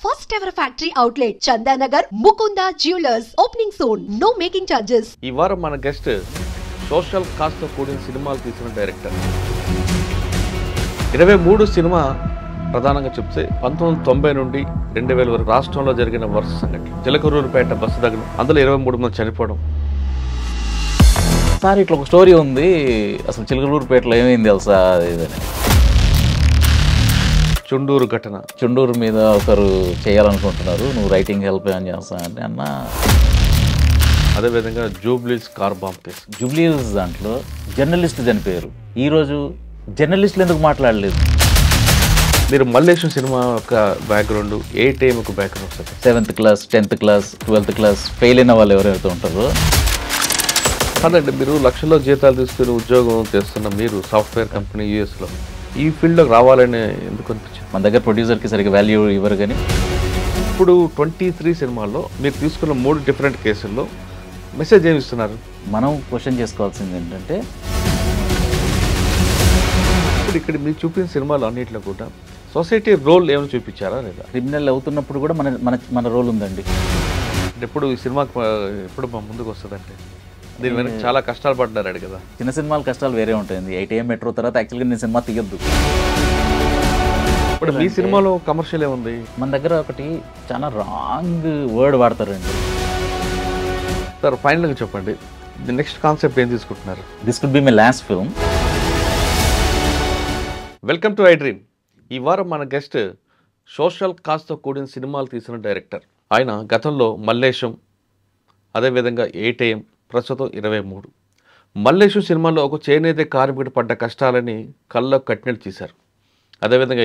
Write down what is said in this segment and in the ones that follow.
First ever factory outlet, Chandanagar, Mukunda Jewelers, opening soon. No making charges. ఈ వారం మన guest social కాస్ట్తో కూడిన సినిమాలు తీసిన డైరెక్టర్. 23 సినిమా ప్రధానంగా చెప్తే 1990 నుండి 2000 వరకు రాష్ట్రంలో జరిగిన వరుస సంఘటనలు. చిలకలూరుపేట బస్సు దగ్గర అందులో 23 మంది చనిపోవడం. సార్ ఇట్లా ఒక స్టోరీ ఉంది, అసలు చిలకలూరుపేటలో ఏమైంది తెలుసా ఇదని. చుండూరు ఘటన, చుండూరు మీద ఒకరు చేయాలనుకుంటున్నారు, నువ్వు రైటింగ్ హెల్ప్ ఏమని చేస్తా అంటే అన్న. అదేవిధంగా జూబ్లీస్ కార్ బాంబ్ కేసు. జూబ్లీస్ దాంట్లో జర్నలిస్ట్ చనిపోయారు. ఈరోజు జర్నలిస్టులు ఎందుకు మాట్లాడలేదు? మీరు మల్లేశం సినిమా యొక్క బ్యాక్గ్రౌండ్, ఏ టైం ఒక background sir? 7th class, 10th class, 12th class fail అయిన వాళ్ళు ఎవరైతే ఉంటారో. కాదండి, మీరు లక్షల్లో జీతాలు తీసుకుని ఉద్యోగం చేస్తున్న మీరు సాఫ్ట్వేర్ కంపెనీ యూఎస్లో ఈ ఫీల్డ్లోకి రావాలని ఎందుకు అనిపించింది? మన దగ్గర ప్రొడ్యూసర్కి సరిగ్గా వాల్యూ ఇవ్వరు. కానీ ఇప్పుడు 23 సినిమాల్లో మీరు తీసుకున్న 3 డిఫరెంట్ కేసుల్లో మెసేజ్ ఏమి ఇస్తున్నారు? మనం క్వశ్చన్ చేసుకోవాల్సింది ఏంటంటే, ఇప్పుడు ఇక్కడ మీరు చూపిన సినిమాలు అన్నింటిలో కూడా సొసైటీ రోల్ ఏమైనా చూపించారా లేదా? క్రిమినల్ అవుతున్నప్పుడు కూడా మన మన మన రోల్ ఉందండి. ఎప్పుడు ఈ సినిమాకి ఎప్పుడు మా ముందుకు వస్తుందంటే దీని వెనక చాలా కష్టాలు పడ్డారు కదా. చిన్న సినిమాల కష్టాలు వేరే ఉంటాయండి. 8am మెట్రో తర్వాత యాక్చువల్గా నేను సినిమా తీయొద్దు. ఇప్పుడు మీ సినిమాలో కమర్షియల్ ఏముంది? మన దగ్గర ఒకటి చాలా రాంగ్ వర్డ్ వాడతారండి. సార్ ఫైనల్గా చెప్పండి, నెక్స్ట్ కాన్సెప్ట్ ఏం తీసుకుంటున్నారు? This could be my last film. Welcome to I dream. ఈ వారం మన గెస్ట్ సోషల్ కాస్ట్తో కూడిన సినిమాలు తీసిన డైరెక్టర్. ఆయన గతంలో మల్లేశం, అదేవిధంగా ఏ టైం, ప్రస్తుతం 23. మల్లేశం సినిమాలో ఒక చేనేత కార్మికుడు పడ్డ కష్టాలని కళ్ళకు కట్టినట్టు తీశారు. అదేవిధంగా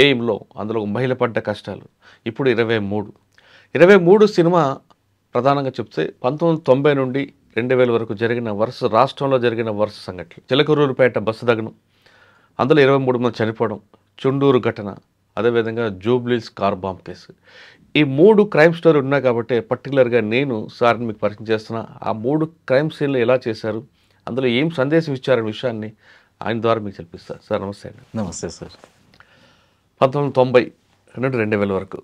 ఏఎంలో అందులో ఒక మహిళ పడ్డ కష్టాలు. ఇప్పుడు 23 సినిమా ప్రధానంగా చెప్తే 1990 నుండి 2000 వరకు జరిగిన రాష్ట్రంలో జరిగిన వరుస సంఘటనలు. చిలకలూరుపేట బస్సు దగ్గర అందులో 23 మంది చనిపోవడం, చుండూరు ఘటన, అదేవిధంగా జూబ్లీస్ కార్ బాంబ్ కేసు. ఈ 3 క్రైమ్ స్టోరీ ఉన్నాయి కాబట్టి పర్టికులర్గా నేను సార్ని మీకు పరిచయం చేస్తున్నా. ఆ 3 క్రైమ్ సీన్లు ఎలా చేశారు, అందులో ఏం సందేశం ఇచ్చారనే విషయాన్ని ఆయన ద్వారా మీకు తెలిపిస్తారు. సార్ నమస్తే అండి. నమస్తే సార్. 1990 నుండి 2000 వరకు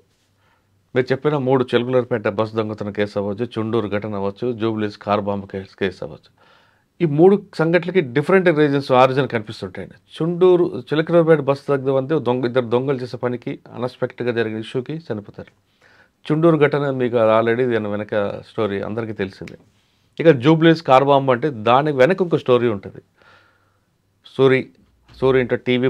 మీరు చెప్పిన 3 చిలకలూరుపేట బస్సు దొంగతనం కేసు అవ్వచ్చు, చుండూరు ఘటన అవ్వచ్చు, జూబ్లీస్ కార్ బాంబ్ కేసు అవ్వచ్చు. ఈ 3 సంఘటనలకి డిఫరెంట్ రీజన్స్, ఆరిజిన్ కనిపిస్తుంటాయండి. చిలకలూరుపేట బస్సు దగ్గర వంతే ఇద్దరు దొంగలు చేసే పనికి అన్ఎక్స్పెక్టెడ్గా జరిగిన ఇష్యూకి చనిపోతారు. చుండూరు ఘటన మీకు ఆల్రెడీ దాని వెనక స్టోరీ అందరికీ తెలిసిందే. ఇక జూబ్లీస్ కార్ బాంబు అంటే దాని వెనక ఇంకో స్టోరీ ఉంటుంది. సూరి ఇంట్లో టీవీ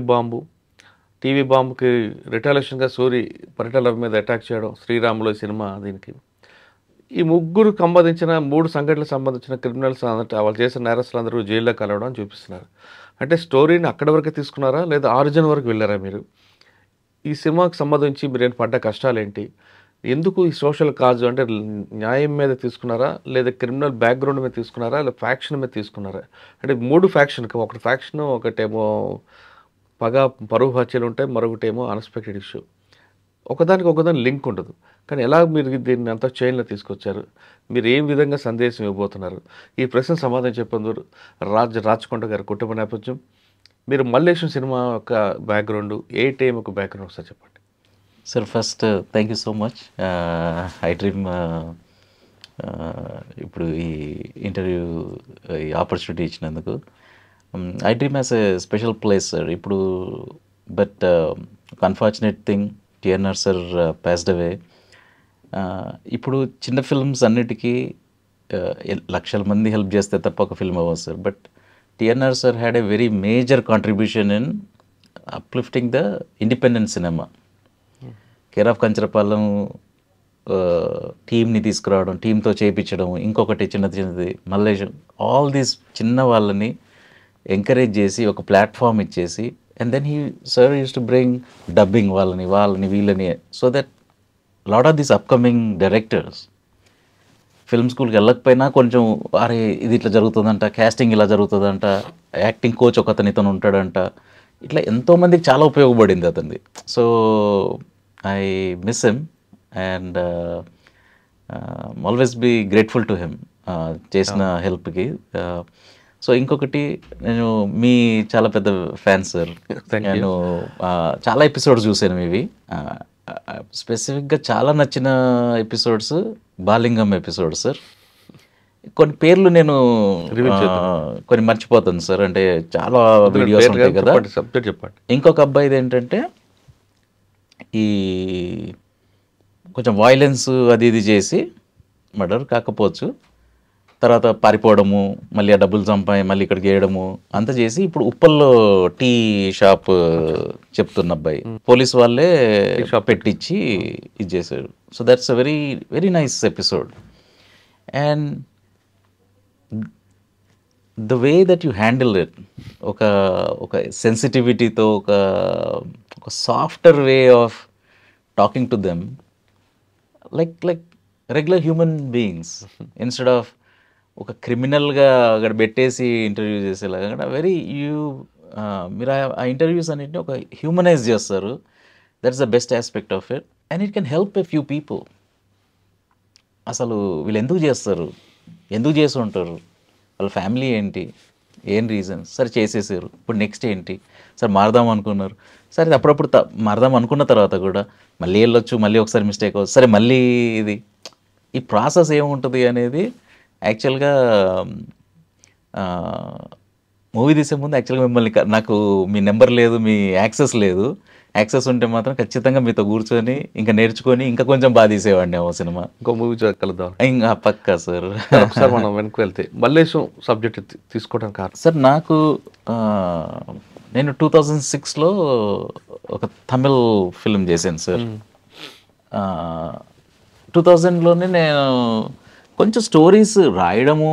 బాంబుకి రిటాలియేషన్గా సూరి పరిటాల మీద అటాక్ చేయడం, శ్రీరాములు సినిమా దీనికి. ఈ ముగ్గురు సంబంధించిన 3 సంఘటనలకు సంబంధించిన క్రిమినల్స్ వాళ్ళు చేసిన నేరస్తులందరూ జైల్లో కలవడం అని చూపిస్తున్నారు. అంటే స్టోరీని అక్కడి వరకు తీసుకున్నారా లేదా ఆరిజిన్ వరకు వెళ్ళారా మీరు? ఈ సినిమాకి సంబంధించి మీరు పడ్డ కష్టాలు ఏంటి? ఎందుకు ఈ సోషల్ కాజ్ అంటే న్యాయం మీద తీసుకున్నారా లేదా క్రిమినల్ బ్యాక్గ్రౌండ్ మీద తీసుకున్నారా లేదా ఫ్యాక్షన్ మీద తీసుకున్నారా? అంటే 3 ఫ్యాక్షన్కి, ఒకటి ఫ్యాక్షన్, ఒకటేమో పరువు హత్యలు ఉంటాయి, మరొకటేమో అన్ఎక్స్పెక్టెడ్ ఇష్యూ. ఒకదాని లింక్ ఉండదు. కానీ ఎలా మీరు దీన్ని అంతా చైన్లో తీసుకొచ్చారు? మీరు ఏ విధంగా సందేశం ఇవ్వబోతున్నారు? ఈ ప్రశ్న సమాధానం చెప్పందుకు రాచకొండ గారి కుటుంబ నేపథ్యం, మీరు మల్లేశం సినిమా యొక్క బ్యాక్గ్రౌండ్, ఏ టైం ఒక బ్యాక్గ్రౌండ్ ఒకసారి చెప్పండి. Sir first thank you so much I dream ఇప్పుడు ఈ ఇంటర్వ్యూ ఈ ఆపర్చునిటీ ఇచ్చినందుకు. I dream has a special place sir. ఇప్పుడు but unfortunate thing, TNR sir passed away. ఇప్పుడు చిన్న ఫిల్మ్స్ అన్నిటికీ లక్షల మంది హెల్ప్ చేస్తే తప్ప ఒక ఫిల్మ్ అవ్వదు sir. But TNR sir had a very major contribution in uplifting the independent cinema. Care of Kancharapalem టీమ్ని తీసుకురావడం, టీంతో చేయించడం, ఇంకొకటి చిన్నది మల్లేశం, ఆల్ దీస్ చిన్న వాళ్ళని ఎంకరేజ్ చేసి ఒక ప్లాట్ఫామ్ ఇచ్చేసి, and then sir use to bring dubbing వాళ్ళని వీళ్ళని, so that lot of these upcoming directors film స్కూల్కి వెళ్ళకపోయినా కొంచెం అరే ఇది ఇట్లా జరుగుతుందంట, క్యాస్టింగ్ ఇలా జరుగుతుందంట, యాక్టింగ్ కోచ్ ఇతను ఉంటాడంట, ఇట్లా ఎంతోమందికి చాలా ఉపయోగపడింది అతనిది. So I miss him and always be grateful to him చేసిన హెల్ప్కి. సో ఇంకొకటి, నేను మీ చాలా పెద్ద ఫ్యాన్ సార్. నేను చాలా ఎపిసోడ్స్ చూసాను ఇవి. స్పెసిఫిక్గా చాలా నచ్చిన ఎపిసోడ్స్ బాలింగం ఎపిసోడ్ సార్. కొన్ని పేర్లు నేను కొన్ని మర్చిపోతాను సార్, అంటే చాలా వీడియోస్ ఉంటాయి కదా. సబ్జెక్ట్ చెప్పండి. ఇంకొక అబ్బాయిది ఏంటంటే ఈ కొంచెం వైలెన్స్ అది ఇది చేసి మర్డర్ కాకపోవచ్చు, తర్వాత పారిపోవడము, మళ్ళీ ఆ డబ్బులు సంపాయి మళ్ళీ ఇక్కడికి వేయడము అంతా చేసి ఇప్పుడు ఉప్పల్లో టీ షాప్ చెప్తున్న అబ్బాయి పోలీస్ వాళ్ళే షాప్ పెట్టించి ఇది చేశారు. So that's a very very nice episode. And the way that you handle it, ఒక సెన్సిటివిటీతో ఒక softer way of talking to them like regular human beings instead of ఒక క్రిమినల్గా అక్కడ పెట్టేసి ఇంటర్వ్యూ చేసేలాగా మీరు ఆ ఇంటర్వ్యూస్ అన్నింటినీ ఒక హ్యూమనైజ్ చేస్తారు. That's the best aspect of it and it can help a few people. అసలు వీళ్ళు ఎందుకు చేస్తారు, ఎందుకు చేసి ఉంటారు, వాళ్ళ ఫ్యామిలీ ఏంటి, ఏం రీజన్స్, సరే చేసేసారు, ఇప్పుడు నెక్స్ట్ ఏంటి, సరే మారదాం అనుకున్నారు, సరే అప్పుడప్పుడు మారదాం అనుకున్న తర్వాత కూడా మళ్ళీ వెళ్ళొచ్చు, మళ్ళీ ఒకసారి మిస్టేక్ అవ్వచ్చు, సరే మళ్ళీ ఇది ఈ ప్రాసెస్ ఏముంటుంది అనేది యాక్చువల్గా మూవీ తీసే ముందు యాక్చువల్గా మిమ్మల్ని నాకు మీ నెంబర్ లేదు, మీ యాక్సెస్ లేదు, యాక్సెస్ ఉంటే మాత్రం ఖచ్చితంగా మీతో కూర్చొని ఇంకా నేర్చుకొని ఇంకా కొంచెం బాగా తీసేవాడిని ఆ సినిమా. ఇంకో మూవీ కలుద్దాం ఇంకా పక్కా సార్. ఒకసారి మనం వెనక్కి వెళ్తే మల్లేశం సబ్జెక్ట్ తీసుకోవడానికి కారణం సార్, నాకు నేను 2006లో ఒక తమిళ్ ఫిల్మ్ చేశాను సార్. 2000లోనే నేను కొంచెం స్టోరీస్ రాయడము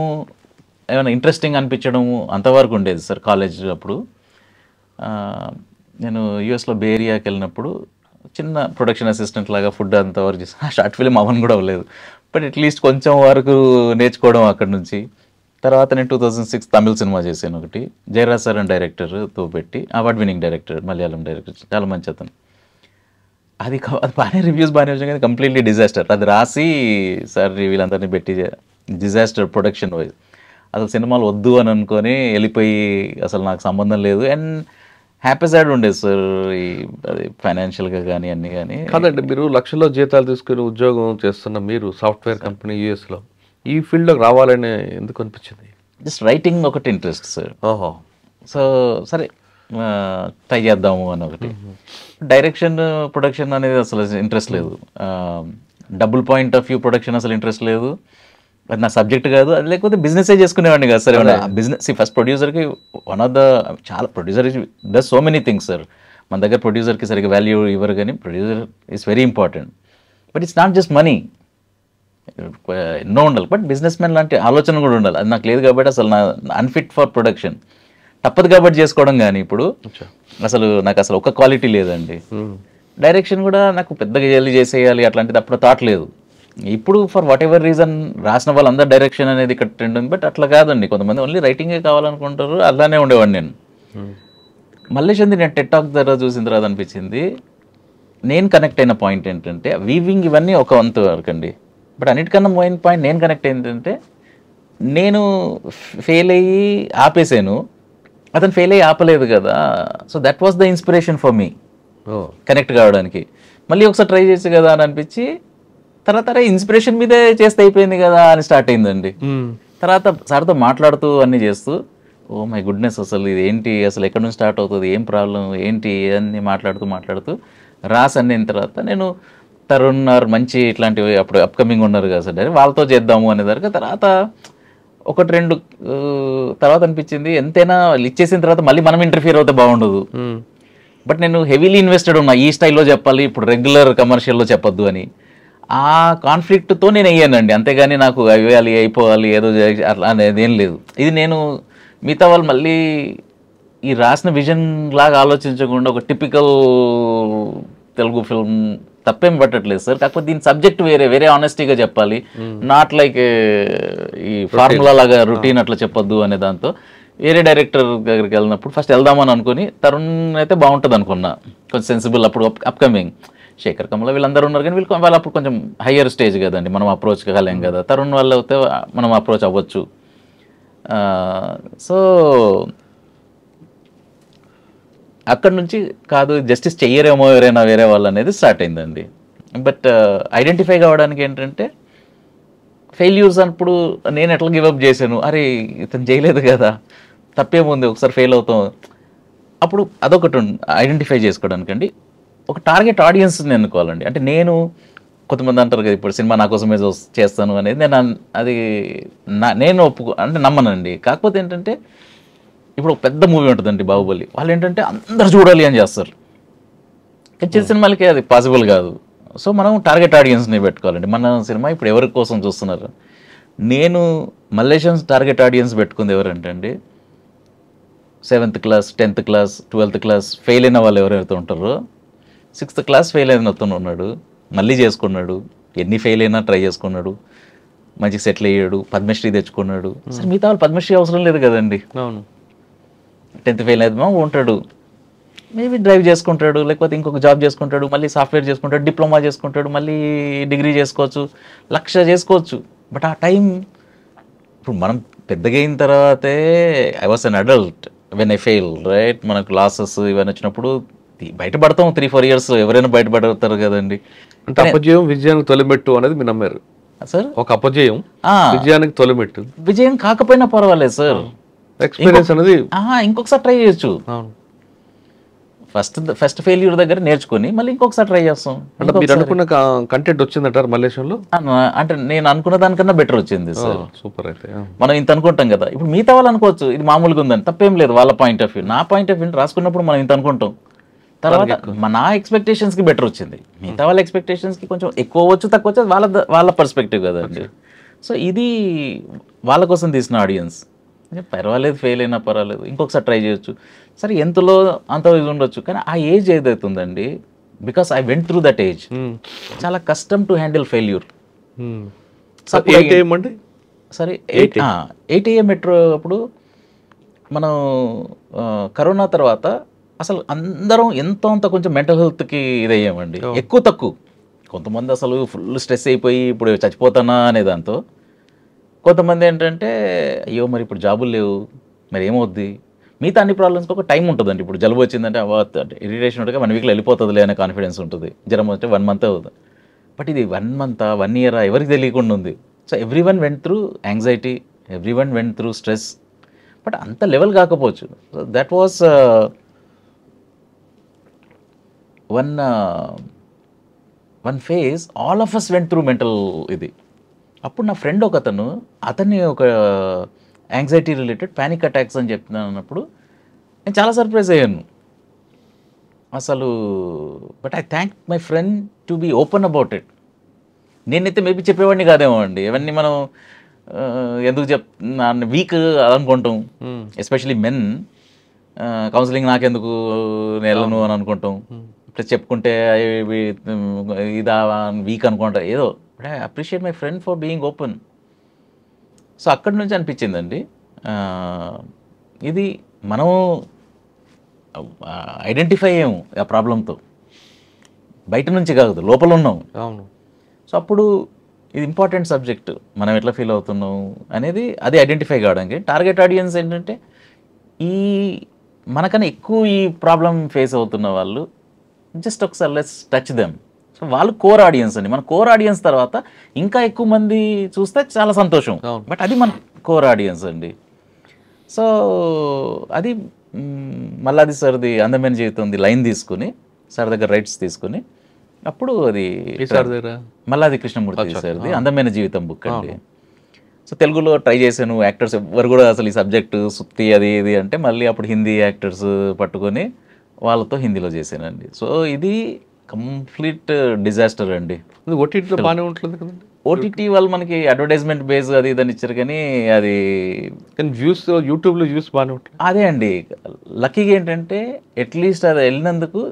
ఏమైనా ఇంట్రెస్టింగ్ అనిపించడము అంతవరకు ఉండేది సార్. కాలేజ్ అప్పుడు నేను యూఎస్లో బే ఏరియాకి వెళ్ళినప్పుడు చిన్న ప్రొడక్షన్ అసిస్టెంట్ లాగా ఫుడ్ అంతవరకు చేసిన షార్ట్ ఫిల్మ్ అవన్నీ కూడా అవ్వలేదు, బట్ అట్లీస్ట్ కొంచెం వరకు నేర్చుకోవడం అక్కడ నుంచి. తర్వాత నేను 2006 తమిళ సినిమా చేశాను ఒకటి, జయరాజ్ సార్ అని డైరెక్టర్తో పెట్టి, award winning director, Malayalam director, చాలా మంచి అతను. అది బాగానే రివ్యూస్ బాగానే వచ్చాయి కానీ కంప్లీట్లీ డిజాస్టర్. అది రాసి సార్ వీళ్ళందరినీ పెట్టి డిజాస్టర్ ప్రొడక్షన్ వైజ్, అసలు సినిమాలు వద్దు అని అనుకొని వెళ్ళిపోయి అసలు నాకు సంబంధం లేదు. అండ్ హ్యాపీ సైడ్ ఉండేది సార్ ఈ అది ఫైనాన్షియల్గా కానీ అన్నీ కానీ. కాదండి, మీరు లక్షల్లో జీతాలు తీసుకుని ఉద్యోగం చేస్తున్న మీరు సాఫ్ట్వేర్ కంపెనీ యూఎస్లో ఈ ఫీల్డ్లోకి రావాలని ఎందుకు అనిపించింది? జస్ట్ రైటింగ్ ఒకటి ఇంట్రెస్ట్ సార్. ఓహో. సో సరే ట్రై చేద్దాము అని ఒకటి. డైరెక్షన్ ప్రొడక్షన్ అనేది అసలు ఇంట్రెస్ట్ లేదు, double point of view production అసలు ఇంట్రెస్ట్ లేదు, అది నా సబ్జెక్ట్ కాదు. అది లేకపోతే బిజినెసే చేసుకునేవాడిని కాదు సార్. బిజినెస్ ఫస్ట్ ప్రొడ్యూసర్కి వన్ ఆఫ్ ద చాలా producer does so many things sir. మన దగ్గర ప్రొడ్యూసర్కి సరిగ్గా వాల్యూ ఇవ్వరు కానీ producer is very important. But it's not just money, ఎన్నో ఉండాలి, బట్ బిజినెస్ మ్యాన్ లాంటి ఆలోచన కూడా ఉండాలి. అది నాకు లేదు కాబట్టి అసలు నా అన్ఫిట్ ఫర్ ప్రొడక్షన్, తప్పదు కాబట్టి చేసుకోవడం. కానీ ఇప్పుడు అసలు నాకు అసలు ఒక క్వాలిటీ లేదండి. డైరెక్షన్ కూడా నాకు పెద్దగా చేసేయాలి అట్లాంటిది అప్పుడు థాట్ లేదు. ఇప్పుడు ఫర్ వాట్ ఎవర్ రీజన్ రాసిన వాళ్ళందరూ డైరెక్షన్ అనేది ఇక్కడ ట్రెండ్ ఉంది, బట్ అట్లా కాదండి. కొంతమంది ఓన్లీ రైటింగే కావాలనుకుంటారు, అలానే ఉండేవాడిని నేను. మల్లేశంది నేను టెట్ టాక్ దగ్గర చూసిన తర్వాత అనిపించింది, నేను కనెక్ట్ అయిన పాయింట్ ఏంటంటే వీవింగ్ ఇవన్నీ ఒక వంతు వరకు అండి, బట్ అన్నిటికన్నా మెయిన్ పాయింట్ నేను కనెక్ట్ ఏంటంటే నేను ఫెయిల్ అయ్యి ఆపేసాను, అతను ఫెయిల్ అయ్యి ఆపలేదు కదా. So that was the inspiration for me connect కావడానికి. మళ్ళీ ఒకసారి ట్రై చేసి కదా అని అనిపించి తర్వాత ఇన్స్పిరేషన్ మీదే చేస్తే అయిపోయింది కదా అని స్టార్ట్ అయిందండి. తర్వాత సార్తో మాట్లాడుతూ అన్నీ చేస్తూ ఓ మై గుడ్నెస్ అసలు ఇది ఏంటి, అసలు ఎక్కడి నుంచి స్టార్ట్ అవుతుంది, ఏం ప్రాబ్లం ఏంటి అన్నీ మాట్లాడుతూ రాసి అన్న తర్వాత నేను తరుణ్ మంచి ఇట్లాంటివి అప్పుడు అప్కమింగ్ ఉన్నారు కదా సార్, వాళ్ళతో చేద్దాము అనేదానికి తర్వాత ఒకటి రెండు తర్వాత అనిపించింది ఎంతైనా ఇచ్చేసిన తర్వాత మళ్ళీ మనం ఇంటర్ఫియర్ అవుతే బాగుండదు. బట్ నేను హెవీలీ ఇన్వెస్టెడ్ ఉన్నా, ఈ స్టైల్లో చెప్పాలి, ఇప్పుడు రెగ్యులర్ కమర్షియల్లో చెప్పొద్దు అని. ఆ కాన్ఫ్లిక్ట్తో నేను అయ్యానండి, అంతేగాని నాకు అవ్వాలి అయిపోవాలి ఏదో అట్లా అనేది ఏం లేదు. ఇది నేను మిగతా వాళ్ళు మళ్ళీ ఈ రాసిన విజన్ లాగా ఆలోచించకుండా ఒక టిపికల్ తెలుగు ఫిల్మ్ తప్పేం పట్టట్లేదు సార్, కాకపోతే దీని సబ్జెక్ట్ వేరే ఆనెస్టీగా చెప్పాలి, నాట్ లైక్ ఈ ఫార్ములా లాగా రొటీన్ అట్లా చెప్పొద్దు అనే దాంతో వేరే డైరెక్టర్ దగ్గరికి వెళ్ళినప్పుడు ఫస్ట్ వెళ్దామని అనుకుని తరుణ్ అయితే బాగుంటుంది అనుకున్నా, కొంచెం సెన్సిబుల్, అప్పుడు అప్కమింగ్ శేఖర్ కమల వీళ్ళందరూ ఉన్నారు కానీ వాళ్ళు అప్పుడు కొంచెం హయ్యర్ స్టేజ్ కదండి, మనం అప్రోచ్ కాలేం కదా. తరుణ్ వాళ్ళు అయితే మనం అప్రోచ్ అవ్వచ్చు. సో అక్కడ నుంచి కాదు జస్టిస్ చెయ్యరేమో ఎవరైనా వేరే వాళ్ళు అనేది స్టార్ట్ అయిందండి. బట్ ఐడెంటిఫై కావడానికి ఏంటంటే ఫెయిల్యూర్స్ అప్పుడు నేను ఎట్లా గివప్ చేశాను, అరే ఇతను చేయలేదు కదా, తప్పేముంది ఒకసారి ఫెయిల్ అవుతాం, అప్పుడు అదొకటి ఐడెంటిఫై చేసుకోవడానికి అండి. ఒక టార్గెట్ ఆడియన్స్ని ఎన్నుకోవాలండి. అంటే నేను కొంతమంది అంటారు కదా ఇప్పుడు సినిమా నా కోసమే చేస్తాను అనేది, నేను అంటే నమ్మనండి. కాకపోతే ఏంటంటే ఇప్పుడు ఒక పెద్ద మూవీ ఉంటుందండి బాహుబలి, వాళ్ళు ఏంటంటే అందరు చూడాలి అని చేస్తారు. చిన్న సినిమాలకి అది పాసిబుల్ కాదు. సో మనం టార్గెట్ ఆడియన్స్ని పెట్టుకోవాలండి. మన సినిమా ఇప్పుడు ఎవరి కోసం చూస్తున్నారు? నేను మలేషియన్స్ టార్గెట్ ఆడియన్స్ పెట్టుకుంది ఎవరంటే అండి 7th class 10th class 12th class fail అయిన వాళ్ళు ఎవరైతే ఉంటారో, 6th క్లాస్ ఫెయిల్ అయిన అతను ఉన్నాడు, మళ్ళీ చేసుకున్నాడు, ఎన్ని ఫెయిల్ అయినా ట్రై చేసుకున్నాడు, మంచిగా సెటిల్ అయ్యాడు, పద్మశ్రీ తెచ్చుకున్నాడు. సరే మిగతా వాళ్ళు పద్మశ్రీ అవసరం లేదు కదండి. అవును, 10th ఫెయిల్ అయినా ఉంటాడు, మేబీ డ్రైవ్ చేసుకుంటాడు, లేకపోతే ఇంకొక జాబ్ చేసుకుంటాడు, మళ్ళీ సాఫ్ట్వేర్ చేసుకుంటాడు, డిప్లొమా చేసుకుంటాడు, మళ్ళీ డిగ్రీ చేసుకోవచ్చు, 1,00,000 చేసుకోవచ్చు. బట్ ఆ టైం ఇప్పుడు మనం పెద్దగా అయిన తర్వాతే I was an adult when I fail, right? మనకు లాసెస్ ఇవన్నీ వచ్చినప్పుడు బయటపడతాం. 3-4 years ఎవరైనా బయటపడతారు కదండి. అంటే అపజయం విజయానికి తొలిమెట్టు అనేది మీరు నమ్మారు సార్? ఒక అపజయం విజయానికి తొలిమెట్టు. విజయం కాకపోయినా పర్వాలేదు సార్, ఎక్స్పీరియన్స్ అనేది ఇంకొకసారి ట్రై చేయొచ్చు. అవును, ఫస్ట్ ఫెయిల్యూర్ దగ్గర నేర్చుకుని మళ్ళీ ఇంకొకసారి ట్రై చేస్తాం. అంటే మీరు అనుకున్న కంటెంట్ వచ్చిందంటారు మలేషియాలో? అంటే నేను అనుకున్న దానికన్నా బెటర్ వచ్చింది సార్. సూపర్. అయితే మనం ఇంత అనుకుంటాం కదా, ఇప్పుడు మిగతా వాళ్ళు అనుకోవచ్చు ఇది మామూలుగా ఉందని, తప్పేం లేదు వాళ్ళ పాయింట్ ఆఫ్ వ్యూ. నా పాయింట్ ఆఫ్ వ్యూ రాసుకున్నప్పుడు మనం ఇంత అనుకుంటాం, తర్వాత నా ఎక్స్పెక్టేషన్స్కి బెటర్ వచ్చింది, మిగతా వాళ్ళ ఎక్స్పెక్టేషన్స్కి కొంచెం ఎక్కువ వచ్చు తక్కువ వచ్చు, వాళ్ళ పర్స్పెక్టివ్ కదండి. సో ఇది వాళ్ళ కోసం తీసిన ఆడియన్స్. పర్వాలేదు ఫెయిల్ అయినా పర్వాలేదు, ఇంకొకసారి ట్రై చేయొచ్చు. సరే ఎంతలో అంత ఇది ఉండొచ్చు, కానీ ఆ ఏజ్ ఏదైతుందండి, because I went through that age, చాలా కష్టం టు హ్యాండిల్ ఫెయిల్యూర్. సరే 8 AM మెట్రో అప్పుడు మనం కరోనా తర్వాత అసలు అందరం ఎంతో అంత కొంచెం మెంటల్ హెల్త్కి ఇదయ్యామండి. ఎక్కువ తక్కువ కొంతమంది అసలు ఫుల్ స్ట్రెస్ అయిపోయి ఇప్పుడు చచ్చిపోతానా అనే దాంతో, కొంతమంది ఏంటంటే అయ్యో మరి ఇప్పుడు జాబులు లేవు మరి ఏమవుద్ది, మిగతా అన్ని ప్రాబ్లమ్స్కి ఒక టైం ఉంటుందండి. ఇప్పుడు జలుబు వచ్చిందంటే ఇరిటేషన్ ఉంటుంది, 1 weekలో వెళ్ళిపోతుందిలే అనే కాన్ఫిడెన్స్ ఉంటుంది. జ్వరం వస్తే 1 month అవుతుంది. బట్ ఇది 1 month 1 year ఎవరికి తెలియకుండా ఉంది. So everyone went through anxiety, everyone went through stress. But అంత లెవెల్ కాకపోవచ్చు. So that was one phase all of us went through mental ఇది. అప్పుడు నా ఫ్రెండ్ అతన్ని ఒక యాంగ్జైటీ రిలేటెడ్ ప్యానిక్ అటాక్స్ అని చెప్తున్నాను అన్నప్పుడు నేను చాలా సర్ప్రైజ్ అయ్యాను అసలు. But I thank my friend to be open about it. నేనైతే మేబీ చెప్పేవాడిని కాదేమో అండి. ఇవన్నీ మనం ఎందుకు వీక్ అనుకుంటాం, ఎస్పెషలీ మెన్. కౌన్సిలింగ్ నాకెందుకు నెలను అని అనుకుంటాం, ప్లస్ చెప్పుకుంటే ఇదా వీక్ అనుకుంటా ఏదో. But I appreciate my friend for being open. So అక్కడి నుంచి అనిపించిందండి ఇది మనం ఐడెంటిఫై అయ్యాము ఆ ప్రాబ్లంతో, బయట నుంచి కాదు లోపల ఉన్నాం. అవును. సో అప్పుడు ఇది ఇంపార్టెంట్ సబ్జెక్ట్, మనం ఎట్లా ఫీల్ అవుతున్నాం అనేది అది ఐడెంటిఫై కావడానికి. టార్గెట్ ఆడియన్స్ ఏంటంటే మనకన్నా ఎక్కువ ఈ ప్రాబ్లం ఫేస్ అవుతున్న వాళ్ళు, జస్ట్ ఒకసారి లెట్స్ టచ్ దెమ్. సో వాళ్ళు కోర్ ఆడియన్స్ అండి. మన కోర్ ఆడియన్స్ తర్వాత ఇంకా ఎక్కువ మంది చూస్తే చాలా సంతోషం, బట్ అది మన కోర్ ఆడియన్స్ అండి. సో అది మల్లాది సార్ది అందమైన జీవితం లైన్ తీసుకుని సార్ దగ్గర రైట్స్ తీసుకుని అప్పుడు అది మల్లాది కృష్ణమూర్తి సార్ది అందమైన జీవితం బుక్ అండి. సో తెలుగులో ట్రై చేశాను, యాక్టర్స్ ఎవరు కూడా అసలు ఈ సబ్జెక్టు సుత్తి అది ఇది అంటే మళ్ళీ అప్పుడు హిందీ యాక్టర్స్ పట్టుకొని వాళ్ళతో హిందీలో చేశానండి. సో ఇది కంప్లీట్ డిజాస్టర్ అండి. ఓటీటీలో బాగానే ఉంటుంది కదండి. ఓటీటీ వాళ్ళు మనకి అడ్వర్టైజ్మెంట్ బేస్ అది ఇదని ఇచ్చారు, కానీ అది వ్యూస్ యూట్యూబ్లో వ్యూస్ బాగానే ఉంటుంది. అదే అండి లక్కీగా ఏంటంటే అట్లీస్ట్ అది వెళ్ళినందుకు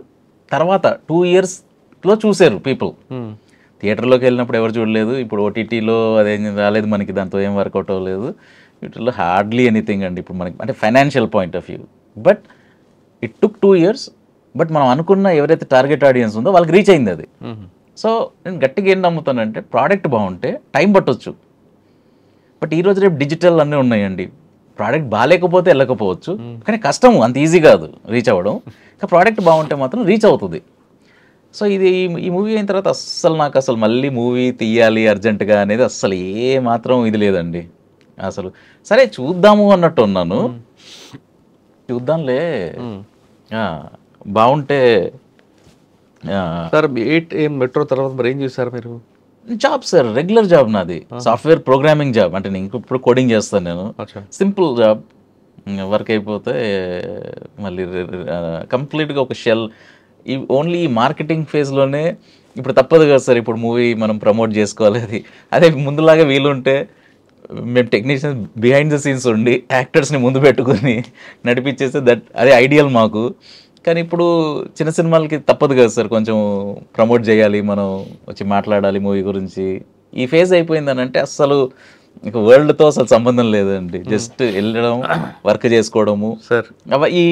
తర్వాత 2 yearsలో చూశారు పీపుల్. థియేటర్లోకి వెళ్ళినప్పుడు ఎవరు చూడలేదు, ఇప్పుడు ఓటీటీలో అదేం రాలేదు మనకి, దాంతో ఏం వర్కౌట్ అవ్వలేదు. వీటిలో హార్డ్లీ ఎనీథింగ్ అండి ఇప్పుడు మనకి, అంటే financial point of view. But it took 2 years. But మనం అనుకున్న ఎవరైతే టార్గెట్ ఆడియన్స్ ఉందో వాళ్ళకి రీచ్ అయింది అది. సో నేను గట్టిగా ఏం నమ్ముతానంటే ప్రోడక్ట్ బాగుంటే టైం పట్టొచ్చు, బట్ ఈరోజు రేపు డిజిటల్ అన్నీ ఉన్నాయండి. ప్రోడక్ట్ బాగాలేకపోతే వెళ్ళకపోవచ్చు, కానీ కష్టము అంత ఈజీ కాదు రీచ్ అవ్వడం. ఇంకా ప్రోడక్ట్ బాగుంటే మాత్రం రీచ్ అవుతుంది. సో ఇది ఈ మూవీ అయిన తర్వాత నాకు అసలు మళ్ళీ మూవీ తీయాలి అర్జెంటుగా అనేది అస్సలు ఏ మాత్రం ఇది లేదండి అసలు. సరే చూద్దాము అన్నట్టు ఉన్నాను, చూద్దాంలే బాగుంటే. సార్ 8 AM మెట్రో తర్వాత మరి ఏం చేశారు మీరు? జాబ్ సార్, రెగ్యులర్ జాబ్ నాది, సాఫ్ట్వేర్ ప్రోగ్రామింగ్ జాబ్. అంటే నేను ఇప్పుడు కోడింగ్ చేస్తాను, నేను సింపుల్ జాబ్. వర్క్ అయిపోతే మళ్ళీ కంప్లీట్గా ఒక షెల్. ఈ ఓన్లీ ఈ మార్కెటింగ్ ఫేజ్లోనే ఇప్పుడు తప్పదు కదా సార్, ఇప్పుడు మూవీ మనం ప్రమోట్ చేసుకోవాలి. అదే ముందులాగా వీలుంటే మేము టెక్నీషియన్స్ బిహైండ్ ద సీన్స్ ఉండి యాక్టర్స్ని ముందు పెట్టుకుని నడిపించేస్తే అదే ఐడియల్ మాకు. కానీ ఇప్పుడు చిన్న సినిమాలకి తప్పదు కదా సార్, కొంచెం ప్రమోట్ చేయాలి, మనం వచ్చి మాట్లాడాలి మూవీ గురించి. ఈ ఫేజ్ అయిపోయిందని అంటే అస్సలు ఇంకా వరల్డ్తో అసలు సంబంధం లేదండి, జస్ట్ వెళ్ళడం వర్క్ చేసుకోవడము సార్. ఈ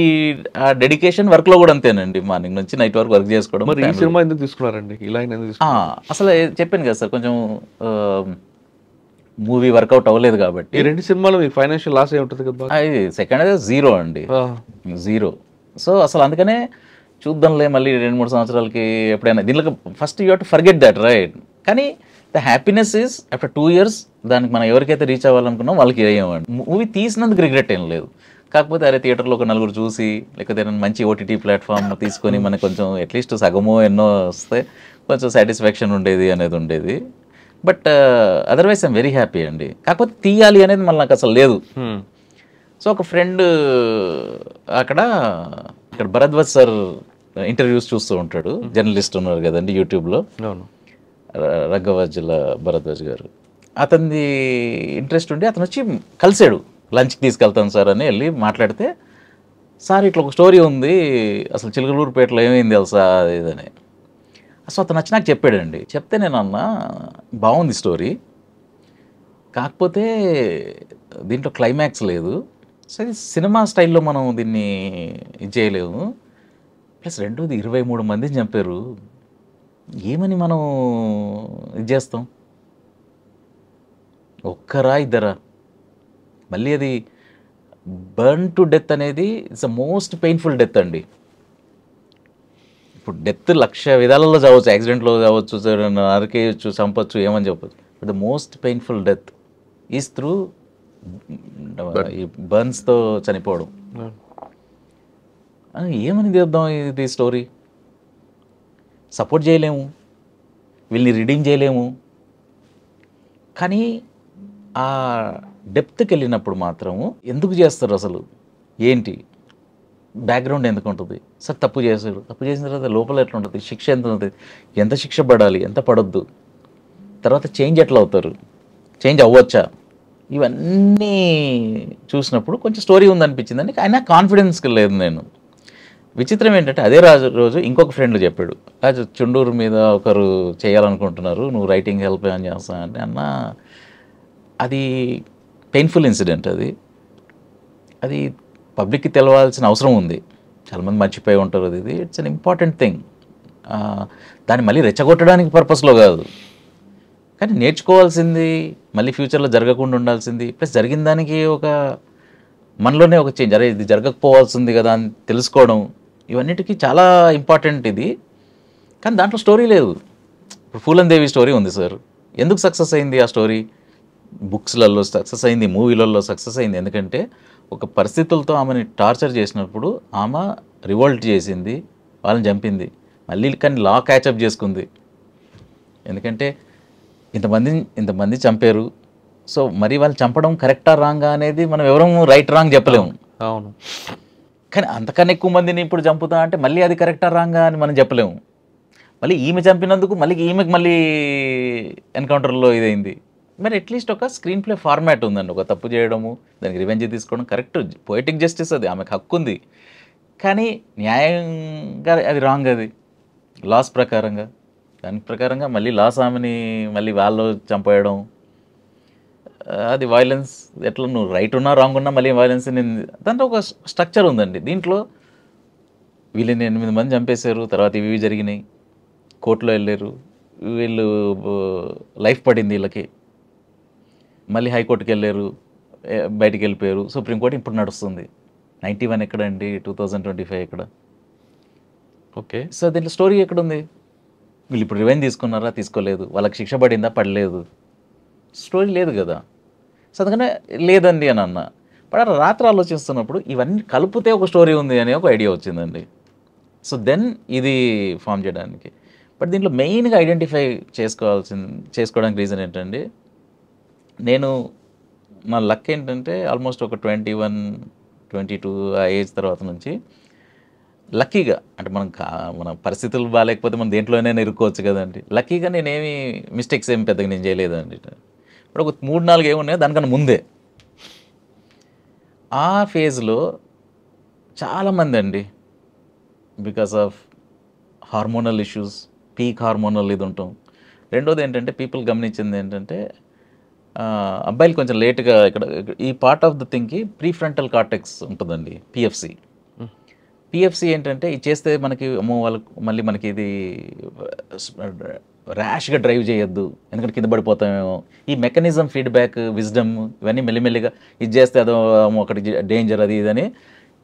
డెడికేషన్ వర్క్లో కూడా అంతేనండి, మార్నింగ్ నుంచి నైట్ వరకు వర్క్ చేసుకోవడం. మరి ఈ సినిమా ఎందుకు తీసుకున్నారండి, ఇలా అసలు చెప్పాను కదా సార్, కొంచెం మూవీ వర్కౌట్ అవ్వలేదు కాబట్టి. ఈ 2 సినిమాలు మీకు ఫైనాన్షియల్ లాస్ అయి ఉంటుంది కదా? అది సెకండ్ అయితే 0 అండి, 0. సో అసలు అందుకనే చూద్దాంలే మళ్ళీ 2-3 సంవత్సరాలకి ఎప్పుడైనా. దీంట్లో first you have to forget that, right? కానీ the happiness is after 2 years దానికి మనం ఎవరికైతే రీచ్ అవ్వాలనుకున్నాం వాళ్ళకి అయ్యామండి. మూవీ తీసినందుకు రిగ్రెట్ ఏం లేదు, కాకపోతే అరే థియేటర్లో ఒక 4 చూసి, లేకపోతే మంచి ఓటీటీ ప్లాట్ఫామ్ తీసుకొని మనకు కొంచెం అట్లీస్ట్ సగమో ఎన్నో వస్తే కొంచెం సాటిస్ఫాక్షన్ ఉండేది అనేది ఉండేది. But otherwise I'm very happy అండి. కాకపోతే తీయాలి అనేది మళ్ళీ నాకు అసలు లేదు. సో ఒక ఫ్రెండ్ ఇక్కడ భరద్వాజ్ సార్ ఇంటర్వ్యూస్ చూస్తూ ఉంటాడు, జర్నలిస్ట్ ఉన్నారు కదండి యూట్యూబ్లో, రగ్గవాజ్ల భరద్వాజ్ గారు. అతనిది ఇంట్రెస్ట్ ఉండి అతను వచ్చి కలిసాడు, లంచ్కి తీసుకెళ్తాను సార్ అని వెళ్ళి మాట్లాడితే, సార్ ఇట్లా ఒక స్టోరీ ఉంది అసలు చిలకలూరుపేటలో ఏమైంది తెలుసా ఇదని. అసలు అతను వచ్చి నాకు చెప్పాడండి. చెప్తే నేను అన్నా బాగుంది స్టోరీ, కాకపోతే దీంట్లో క్లైమాక్స్ లేదు, సరే సినిమా స్టైల్లో మనం దీన్ని ఇది చేయలేము, ప్లస్ రెండోది 23 మందిని చంపారు, ఏమని మనం ఇది చేస్తాం, ఒక్కరా ఇద్దరా? మళ్ళీ అది బర్న్ టు డెత్ అనేది it's the most painful death అండి. ఇప్పుడు డెత్ 1,00,000 విధాలలో చావచ్చు, యాక్సిడెంట్లో చావచ్చు, నరికేయచ్చు, చంపచ్చు, ఏమని చెప్పచ్చు. But the most painful death is through ఈ బర్న్స్తో చనిపోవడం. ఏమని చేద్దాం ఇది స్టోరీ? సపోర్ట్ చేయలేము, వీళ్ళని రీడింగ్ చేయలేము, కానీ ఆ డెప్త్కి వెళ్ళినప్పుడు మాత్రము ఎందుకు చేస్తారు అసలు, ఏంటి బ్యాక్గ్రౌండ్ ఎందుకు ఉంటుంది? సార్ తప్పు చేశాడు, తప్పు చేసిన తర్వాత లోపల ఎట్లా ఉంటుంది, శిక్ష ఎంత ఉంటుంది, ఎంత శిక్ష పడాలి, ఎంత పడొద్దు, తర్వాత చేంజ్ ఎట్లా అవుతారు, చేంజ్ అవ్వచ్చా, ఇవన్నీ చూసినప్పుడు కొంచెం స్టోరీ ఉందనిపించిందని. అయినా కాన్ఫిడెన్స్కి లేదు నేను. విచిత్రం ఏంటంటే అదే రోజు ఇంకొక ఫ్రెండ్ చెప్పాడు, చుండూరు మీద ఒకరు చేయాలనుకుంటున్నారు, నువ్వు రైటింగ్ హెల్ప్ ఏమని చేస్తా అంటే, అన్న అది పెయిన్ఫుల్ ఇన్సిడెంట్, అది పబ్లిక్కి తెలవాల్సిన అవసరం ఉంది, చాలామంది మర్చిపోయి ఉంటారు. అది ఇట్స్ అన్ ఇంపార్టెంట్ థింగ్. దాన్ని మళ్ళీ రెచ్చగొట్టడానికి పర్పస్లో కాదు, కానీ నేర్చుకోవాల్సింది, మళ్ళీ ఫ్యూచర్లో జరగకుండా ఉండాల్సింది, ప్లస్ జరిగిన దానికి ఒక మనలోనే ఒక చేంజ్, అరే ఇది జరగకపోవాల్సింది కదా అని తెలుసుకోవడం, ఇవన్నిటికీ చాలా ఇంపార్టెంట్ ఇది. కానీ దాంట్లో స్టోరీ లేదు. ఇప్పుడు ఫూలన్ దేవి స్టోరీ ఉంది సార్, ఎందుకు సక్సెస్ అయింది ఆ స్టోరీ? బుక్స్లలో సక్సెస్ అయింది, మూవీలలో సక్సెస్ అయింది, ఎందుకంటే ఒక పరిస్థితులతో ఆమెని టార్చర్ చేసినప్పుడు ఆమె రివోల్ట్ చేసింది, వాళ్ళని చంపింది, మళ్ళీ కానీ లా క్యాచప్ చేసుకుంది. ఎందుకంటే ఇంతమంది చంపారు, సో మరి వాళ్ళు చంపడం కరెక్టా రాంగా అనేది మనం ఎవరూ రైట్ రాంగ్ చెప్పలేము. అవును. కానీ అంతకన్నా ఎక్కువ మందిని ఇప్పుడు చంపుతా అంటే మళ్ళీ అది కరెక్టా రాంగా అని మనం చెప్పలేము. మళ్ళీ ఈమె చంపినందుకు ఈమెకి మళ్ళీ ఎన్కౌంటర్లో ఇదైంది. మరి అట్లీస్ట్ ఒక స్క్రీన్ ప్లే ఫార్మాట్ ఉందండి, ఒక తప్పు చేయడము, దానికి రివెంజ్ తీసుకోవడం కరెక్ట్, పొయిటిక్ జస్టిస్, అది ఆమెకు హక్కు ఉంది. కానీ న్యాయంగా అది రాంగ్, అది లాస్ ప్రకారంగా, దాని ప్రకారంగా మళ్ళీ లాస్ ఆమెని మళ్ళీ వాళ్ళు చంపేయడం, అది వైలెన్స్. ఎట్లా నువ్వు రైట్ ఉన్నా రాంగ్ ఉన్నా మళ్ళీ వైలెన్స్. దాంట్లో ఒక స్ట్రక్చర్ ఉందండి. దీంట్లో వీళ్ళని 8 మంది చంపేశారు, తర్వాత ఇవి జరిగినాయి, కోర్టులో వెళ్ళారు, వీళ్ళు లైఫ్ పడింది వీళ్ళకి, మళ్ళీ హైకోర్టుకి వెళ్ళారు, బయటికి వెళ్ళిపోయారు, సుప్రీంకోర్టు ఇప్పుడు నడుస్తుంది. 91 ఎక్కడండి, 2025 ఎక్కడ? ఓకే. సో దీంట్లో స్టోరీ ఎక్కడుంది? వీళ్ళు ఇప్పుడు రివెంజ్ తీసుకున్నారా, తీసుకోలేదు, వాళ్ళకి శిక్ష పడిందా, పడలేదు, స్టోరీ లేదు కదా. సో అందుకనే లేదండి అని అన్న. బట్ రాత్రి ఆలోచిస్తున్నప్పుడు ఇవన్నీ కలిపితే ఒక స్టోరీ ఉంది అనే ఒక ఐడియా వచ్చిందండి. సో దెన్ ఇది ఫామ్ చేయడానికి. బట్ దీంట్లో మెయిన్గా ఐడెంటిఫై చేసుకోవడానికి రీజన్ ఏంటండి, నేను నా లక్ ఏంటంటే ఆల్మోస్ట్ ఒక 21, 22 ఆ ఏజ్ తర్వాత నుంచి లక్కీగా, అంటే మన పరిస్థితులు బాగాలేకపోతే మనం దేంట్లోనైనా ఇరుక్కోవచ్చు కదండి. లక్కీగా నేనేమి మిస్టేక్స్ ఏమి పెద్దగా నేను చేయలేదండి. ఇప్పుడు ఒక 3-4 ఏమున్నాయో దానికన్నా ముందే ఆ ఫేజ్లో చాలామంది అండి because of hormonal issues, peak hormonal ఇది ఉంటాం. రెండోది ఏంటంటే పీపుల్ గమనించింది ఏంటంటే అబ్బాయిలు కొంచెం లేట్గా ఇక్కడ ఈ పార్ట్ ఆఫ్ ద థింగ్కి ప్రీఫ్రంటల్ కార్టెక్స్ ఉంటుందండి, పిఎఫ్సి ఏంటంటే ఇది చేస్తే మనకి వాళ్ళకు మళ్ళీ మనకి ఇది ర్యాష్గా డ్రైవ్ చేయొద్దు ఎందుకంటే కింద పడిపోతామేమో, ఈ మెకానిజం, ఫీడ్బ్యాక్, విజ్డమ్ ఇవన్నీ మెల్లిమెల్లిగా ఇది చేస్తే అదో ఒకటి డేంజర్ అది ఇదని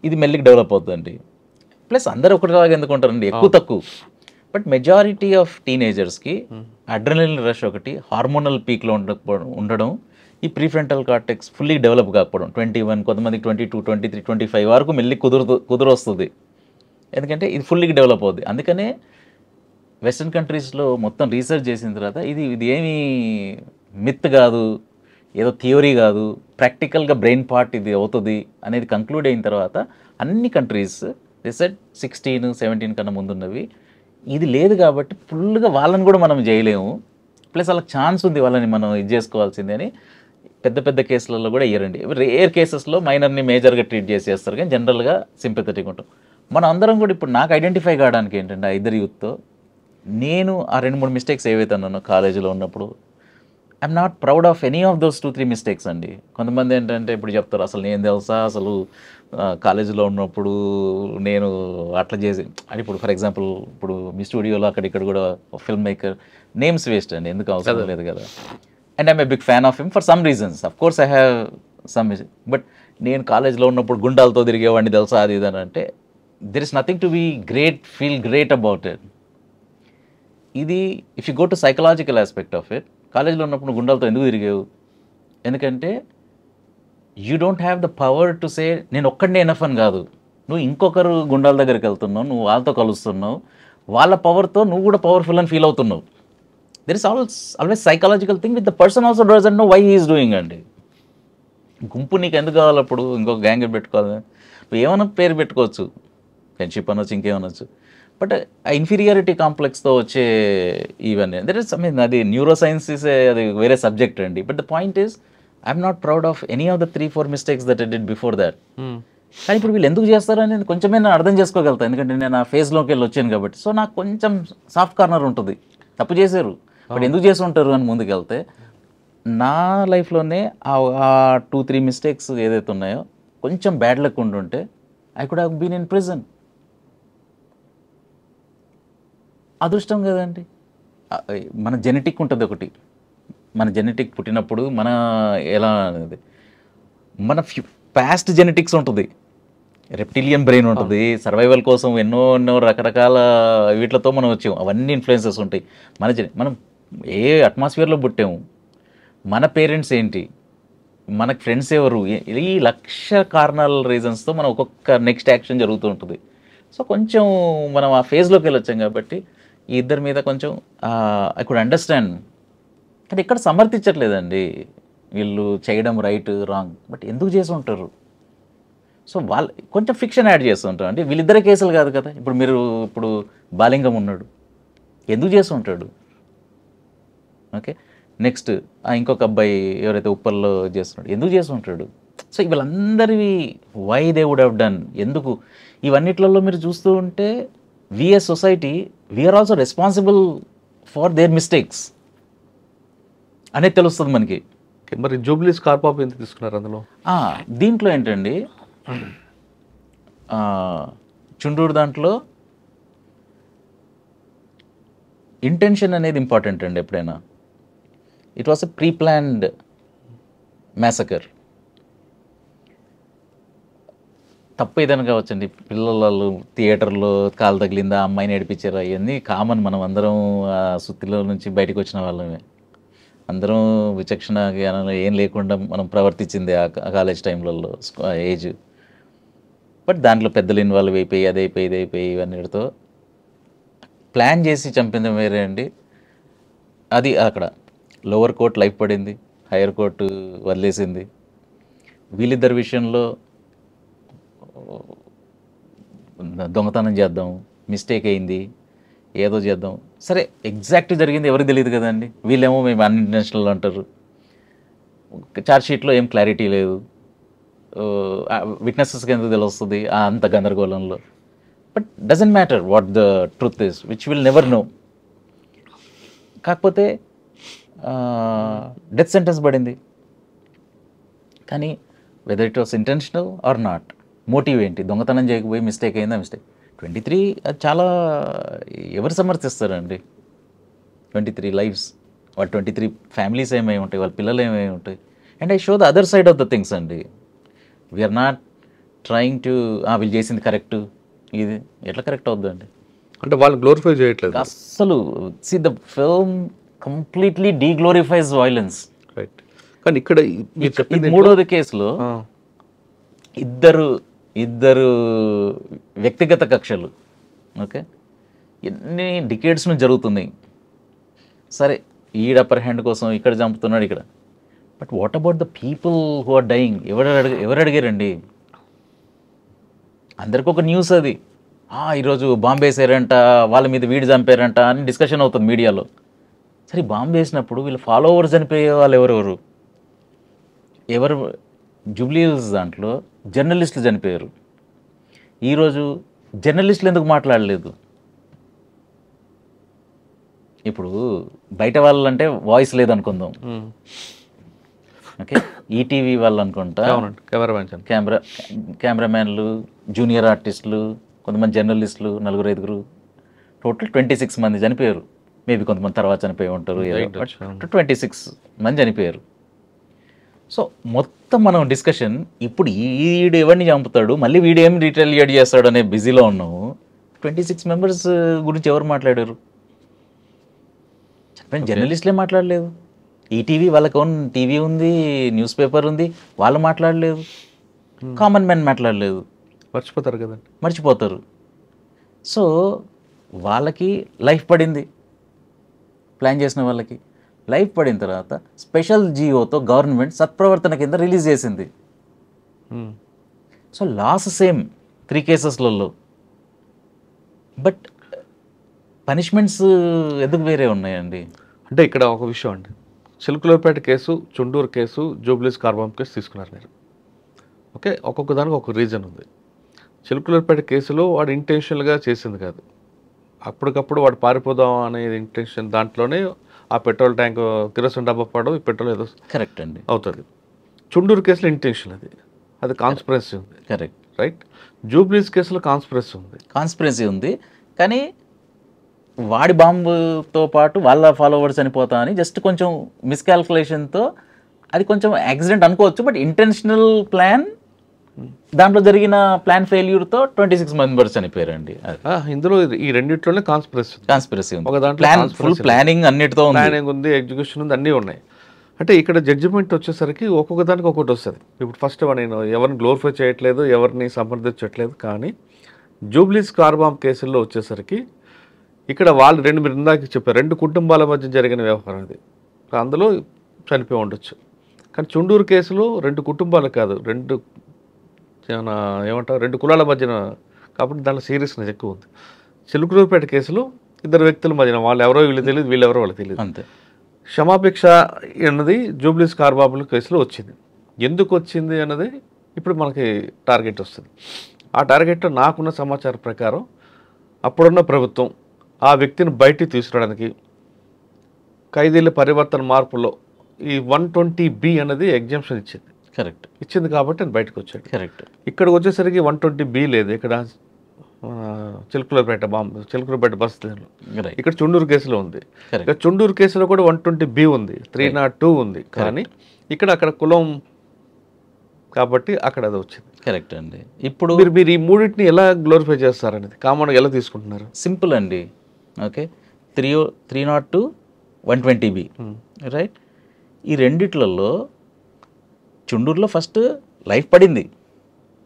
ఇది మెల్లిగా డెవలప్ అవుతుందండి. ప్లస్ అందరూ ఒకటిలాగా ఎందుకు ఉంటారండి, ఎక్కువ తక్కువ. బట్ మెజారిటీ ఆఫ్ టీనేజర్స్కి అడ్రినలిన్ రష్ ఒకటి, హార్మోనల్ పీక్లో ఉండడం, ఈ ప్రీఫ్రంటల్ కార్టెక్స్ ఫుల్లీ డెవలప్ కాకపోవడం, 21, కొంతమందికి 22, 23, 25 వరకు మెల్లి కుదురొస్తుంది. ఎందుకంటే ఇది ఫుల్లీ డెవలప్ అవుతుంది. అందుకనే వెస్ట్రన్ కంట్రీస్లో మొత్తం రీసెర్చ్ చేసిన తర్వాత ఇది ఏమీ మిత్ కాదు, ఏదో థియరీ కాదు, ప్రాక్టికల్గా బ్రెయిన్ పార్ట్ ఇది అవుతుంది అనేది కంక్లూడ్ అయిన తర్వాత అన్ని కంట్రీస్ రీసెర్చ్ 16, 17 కన్నా ముందున్నవి ఇది లేదు కాబట్టి ఫుల్గా వాళ్ళని కూడా మనం చేయలేము, ప్లస్ వాళ్ళకి ఛాన్స్ ఉంది వాళ్ళని మనం ఇది చేసుకోవాల్సిందే అని పెద్ద పెద్ద కేసులలో కూడా ఇయ్యరండి. రేర్ కేసెస్లో మైనర్ని మేజర్గా ట్రీట్ చేసేస్తారు, కానీ జనరల్గా సింపథెటిక్ ఉంటాం. మనం అందరం కూడా ఇప్పుడు నాకు ఐడెంటిఫై కావడానికి ఏంటంటే ఆ ఇద్దరు యూత్తో నేను ఆ 2-3 మిస్టేక్స్ ఏవైతే అన్నానో కాలేజీలో ఉన్నప్పుడు, I'm not proud of any of those 2-3 mistakes అండి. కొంతమంది ఏంటంటే ఇప్పుడు చెప్తారు అసలు నేను తెలుసా అసలు కాలేజీలో ఉన్నప్పుడు నేను అట్లా చేసి అని. ఇప్పుడు ఫర్ ఎగ్జాంపుల్ ఇప్పుడు మీ స్టూడియోలో అక్కడిక్కడ కూడా ఫిల్మ్ మేకర్ నేమ్స్ వేస్ట్ అండి, ఎందుకు అవసరం లేదు కదా. And I'm a big fan of him for some reasons, of course I have some, but నేను కాలేజ్లో ఉన్నప్పుడు గుండాలతో తిరిగేవాడిని తెలుసా అది ఇది అని అంటే there is nothing to be feel great about it. ఇది if you go to psychological aspect of it, కాలేజ్లో ఉన్నప్పుడు గుండాలతో ఎందుకు తిరిగేవు, ఎందుకంటే you don't have the power to say నేను ఒక్కడినే ఎనఫ్ అని కాదు, నువ్వు ఇంకొకరు గుండాల దగ్గరికి వెళ్తున్నావు, నువ్వు వాళ్ళతో కలుస్తున్నావు, వాళ్ళ పవర్తో నువ్వు కూడా పవర్ఫుల్ అని ఫీల్ అవుతున్నావు. There is always psychological thing with the person also doesn't know why he is doing అండి. గుంపు నీకు ఎందుకు కావాలి, అప్పుడు ఇంకొక గ్యాంగ్ పెట్టుకోవాలి, నువ్వు ఏమైనా పేరు పెట్టుకోవచ్చు, ఫ్రెండ్షిప్ అనొచ్చు, ఇంకేమనొచ్చు, బట్ ఆ ఇన్ఫీరియారిటీ కాంప్లెక్స్తో వచ్చే ఇవన్నీ దెర్ ఇస్ అది న్యూరో సైన్స్ ఇస్ అది వేరే సబ్జెక్ట్ అండి. But the point is I'm not proud of any of the 3-4 mistakes that I did before that. కానీ ఇప్పుడు వీళ్ళు ఎందుకు చేస్తారు అనేది కొంచెమే నేను అర్థం చేసుకోగలుగుతాను, ఎందుకంటే నేను ఆ ఫేజ్లోకి వెళ్ళి వచ్చాను కాబట్టి. సో నాకు కొంచెం సాఫ్ట్ కార్నర్ ఉంటుంది, తప్పు చేశారు బట్ ఎందుకు చేసి ఉంటారు అని ముందుకు వెళ్తే, నా లైఫ్లోనే ఆ 2-3 మిస్టేక్స్ ఏదైతే ఉన్నాయో కొంచెం బ్యాడ్ లక్ ఉంటుంటే I could have been in prison. అదృష్టం కదండి, మన జెనెటిక్ ఉంటుంది ఒకటి, మన జెనెటిక్ పుట్టినప్పుడు మన ఎలా అనేది మన పాస్ట్ జెనెటిక్స్ ఉంటుంది, రెప్టిలియన్ బ్రెయిన్ ఉంటుంది, సర్వైవల్ కోసం ఎన్నో రకరకాల వీటితో మనం వచ్చాము, అవన్నీ ఇన్ఫ్లుయెన్సెస్ ఉంటాయి. మనం ఏ అట్మాస్ఫియర్లో పుట్టాము, మన పేరెంట్స్ ఏంటి, మనకు ఫ్రెండ్స్ ఎవరు, ఈ లక్ష కారణాల రీజన్స్తో మనం ఒక్కొక్క నెక్స్ట్ యాక్షన్ జరుగుతూ ఉంటుంది. సో కొంచెం మనం ఆ ఫేజ్లోకి వెళ్ళొచ్చాం కాబట్టి ఈ ఇద్దరి మీద కొంచెం ఐ కుడ్ అండర్స్టాండ్. కానీ ఇక్కడ సమర్థించట్లేదండి వీళ్ళు చేయడం రైట్ రాంగ్, బట్ ఎందుకు చేసి ఉంటారు. సో వాళ్ళు కొంచెం ఫిక్షన్ యాడ్ చేస్తుంటారు, అంటే వీళ్ళిద్దరే కేసులు కాదు కదా. ఇప్పుడు బాలింగం ఉన్నాడు, ఎందుకు చేసి ఉంటాడు, ఓకే. నెక్స్ట్ ఇంకొక అబ్బాయి ఎవరైతే ఉప్పల్లో చేస్తున్నాడు, ఎందుకు చేసి ఉంటాడు. సో వీళ్ళందరివి why they would have done, ఎందుకు, ఇవన్నిట్లలో మీరు చూస్తూ ఉంటే we as society we are also responsible for their mistakes అనేది తెలుస్తుంది మనకి. మరి జూబ్లీ స్కార్పాప్ ఎంత తీసుకున్నారు అందులో? దీంట్లో ఏంటండి, చుండూరు దాంట్లో ఇంటెన్షన్ అనేది ఇంపార్టెంట్ అండి ఎప్పుడైనా. It was a pre planned massacre. తప్పు ఏదైనా కావచ్చండి, పిల్లలు థియేటర్లో కాలు తగిలిందా, అమ్మాయిని ఏడిపించారు, అవన్నీ కామన్. మనం అందరం ఆ సుత్తిలో నుంచి బయటకు వచ్చిన వాళ్ళమే, అందరం విచక్షణ జ్ఞానం ఏం లేకుండా మనం ప్రవర్తించింది ఆ కాలేజ్ టైంలలో, ఏజ్. బట్ దాంట్లో పెద్దలు ఇన్వాల్వ్ అయిపోయి అదైపోయి ఇదైపోయి ఇవన్నీతో ప్లాన్ చేసి చంపింది వేరే అండి. అది అక్కడ లోవర్ కోర్ట్ లైఫ్ పడింది, హైయర్ కోర్టు వదిలేసింది. వీళ్ళిద్దరి విషయంలో దొంగతనం చేద్దాం, మిస్టేక్ అయింది, ఏదో చేద్దాం, సరే ఎగ్జాక్ట్ జరిగింది ఎవరికి తెలియదు కదండి. వీళ్ళేమో మేము అన్ఇంటెన్షనల్ అంటారు. ఛార్జ్షీట్లో ఏం క్లారిటీ లేదు, విట్నెసెస్కి ఎందుకు తెలుస్తుంది అంత గందరగోళంలో. But doesn't matter what the truth is, which will never know. కాకపోతే డెత్ సెంటెన్స్ పడింది. కానీ whether it was intentional or not, motive ఏంటి, దొంగతనం చేయకపోయి మిస్టేక్ అయిందా, మిస్టేక్. 23 అది చాలా ఎవరు సమర్థిస్తారండి? 23 లైఫ్స్, వాళ్ళ 23 ఫ్యామిలీస్ ఏమై ఉంటాయి, వాళ్ళ పిల్లలు ఏమై ఉంటాయి. And I show the other side of the things అండి. వీఆర్ నాట్ ట్రయింగ్ టు వీళ్ళు చేసింది కరెక్ట్, ఇది ఎట్లా కరెక్ట్ అవుద్దండి? అంటే వాళ్ళు గ్లోరిఫై చేయట్లేదు అస్సలు. See the film completely deglorifies violence. Right. కానీ ఇక్కడ మీరు చెప్పింది మూడోది కేసులో ఇద్దరు వ్యక్తిగత కక్షలు, ఓకే, ఎన్ని డికేడ్స్ నుంచి జరుగుతున్నాయి. సరే ఈడ అప్పర్ హ్యాండ్ కోసం ఇక్కడ చంపుతున్నాడు ఇక్కడ, but what about the people who are dying? ఎవరు అడిగారండి? అందరికీ ఒక న్యూస్ అది, ఈరోజు బాంబు వేసారంట, వాళ్ళ మీద వీడు చంపారంట అని డిస్కషన్ అవుతుంది మీడియాలో. సరే బాంబు వేసినప్పుడు వీళ్ళు ఫాలోవర్స్ చనిపోయే వాళ్ళు ఎవరెవరు? జూబ్లీ హిల్స్ దాంట్లో జర్నలిస్టులు చనిపోయారు. ఈరోజు జర్నలిస్టులు ఎందుకు మాట్లాడలేదు? ఇప్పుడు బయట వాళ్ళు అంటే వాయిస్ లేదనుకుందాం, ఓకే, ఈటీవీ వాళ్ళు అనుకుంటా, కెమెరామ్యాన్లు, జూనియర్ ఆర్టిస్టులు, కొంతమంది జర్నలిస్టులు, 4-5 టోటల్ 26 మంది చనిపోయారు. మేబీ కొంతమంది తర్వాత చనిపోయి ఉంటారు, 26 మంది చనిపోయారు. సో మొత్తం మనం డిస్కషన్ ఇప్పుడు వీడు ఎవరిని చంపుతాడు, మళ్ళీ వీడు ఏం రిటాలియేట్ చేస్తాడు అనే బిజీలో ఉన్నాము. 26 మెంబర్స్ గురించి ఎవరు మాట్లాడారు? చెప్పండి, జర్నలిస్టులే మాట్లాడలేదు. ఈటీవీ వాళ్ళకి ఓన్ టీవీ ఉంది, న్యూస్ పేపర్ ఉంది, వాళ్ళు మాట్లాడలేదు. కామన్ మ్యాన్ మాట్లాడలేదు. మర్చిపోతారు కదండి, మర్చిపోతారు. సో వాళ్ళకి లైఫ్ పడింది, ప్లాన్ చేసిన వాళ్ళకి లైఫ్ పడిన తర్వాత స్పెషల్ జియోతో గవర్నమెంట్ సత్ప్రవర్తన కింద రిలీజ్ చేసింది. సో లాస్ సేమ్ 3 కేసెస్లలో, బట్ పనిష్మెంట్స్ ఎందుకు వేరే ఉన్నాయండి? అంటే ఇక్కడ ఒక విషయం అండి, Chilakaluripet case, Chundur case, Jubilees car bomb case తీసుకున్నారు మీరు, ఓకే. ఒక్కొక్క దానికి ఒక రీజన్ ఉంది. చిలుకలూరుపేట కేసులో వాడు ఇంటెన్షనల్గా చేసింది కాదు, అప్పటికప్పుడు వాడు పారిపోదాం అనేది ఇంటెన్షన్, దాంట్లోనే ఆ పెట్రోల్ ట్యాంక్ కిరోసిన్ డబ్బా పడడం, ఈ పెట్రోల్ ఏదో కరెక్ట్ అండి అవుతుంది. చుండూరు కేసులో ఇంటెన్షన్, అది కాన్స్పిరసీ ఉంది, కరెక్ట్, రైట్. జూబ్లీస్ కేసులో కాన్స్పిరసీ ఉంది, కానీ వాడి బాంబుతో పాటు వాళ్ళ ఫాలోవర్స్ చనిపోతా అని జస్ట్ కొంచెం మిస్కాల్కులేషన్తో అది కొంచెం యాక్సిడెంట్ అనుకోవచ్చు. బట్ ఇంటెన్షనల్ ప్లాన్, దాంట్లో జరిగిన ప్లాన్ ఫెయిల్యూర్తో 26 మెంబర్స్ చనిపోయారండి. ఇందులో ఈ రెండిట్లోనే కాన్స్పిరసీ ఉంది, ఒక దాంట్లో ఫుల్ ప్లానింగ్ అన్నిటితో ప్లానింగ్ ఉంది, ఎగ్జిక్యూషన్ ఉంది, అన్నీ ఉన్నాయి. అంటే ఇక్కడ జడ్జిమెంట్ వచ్చేసరికి ఒక్కొక్క దానికి ఒక్కొక్కటి వస్తుంది. ఇప్పుడు ఫస్ట్ నేను ఎవరిని గ్లోరిఫై చేయట్లేదు, ఎవరిని సమర్థించట్లేదు, కానీ జూబ్లీస్ కార్ బాంబ్ కేసుల్లో వచ్చేసరికి ఇక్కడ వాళ్ళు మీరు ఇందాక చెప్పారు, 2 కుటుంబాల మధ్య జరిగిన వ్యవహారం అది, అందులో చనిపోయి ఉండొచ్చు. కానీ చుండూరు కేసులో 2 కుటుంబాలు కాదు, 2 కులాల మధ్యన, కాబట్టి దాంట్లో సీరియస్నెస్ ఎక్కువ ఉంది. చిలుకలూరుపేట కేసులో 2 వ్యక్తుల మధ్యన, వాళ్ళు ఎవరో వీళ్ళు తెలియదు, వీళ్ళెవరో వాళ్ళు తెలియదు, అంతే. క్షమాభిక్ష అన్నది జూబ్లీస్ కార్ బాంబుల కేసులో వచ్చింది. ఎందుకు వచ్చింది అన్నది ఇప్పుడు మనకి టార్గెట్ వస్తుంది. ఆ టార్గెట్లో నాకున్న సమాచారం ప్రకారం అప్పుడున్న ప్రభుత్వం ఆ వ్యక్తిని బయటికి తీసుకురావడానికి ఖైదీల పరివర్తన మార్పులో ఈ 120B అనేది ఎగ్జామ్షన్ ఇచ్చింది. కరెక్ట్, ఇచ్చింది కాబట్టి నేను బయటకు వచ్చాడు. కరెక్ట్. ఇక్కడికి వచ్చేసరికి 120B లేదు. ఇక్కడ చిలుకలూరుపేట బస్, ఇక్కడ చుండూరు కేసులో ఉంది. ఇక్కడ చుండూరు కేసులో కూడా 120B ఉంది, 302 ఉంది. కానీ అక్కడ కులం కాబట్టి అక్కడ అది వచ్చింది. కరెక్ట్ అండి. ఇప్పుడు మీరు ఈ మూడింటిని ఎలా గ్లోరిఫై చేస్తారనేది కామన్గా ఎలా తీసుకుంటున్నారు? సింపుల్ అండి. Okay, 302 120B right. ఈ రెండిట్లలో చుండూరులో ఫస్ట్ లైఫ్ పడింది,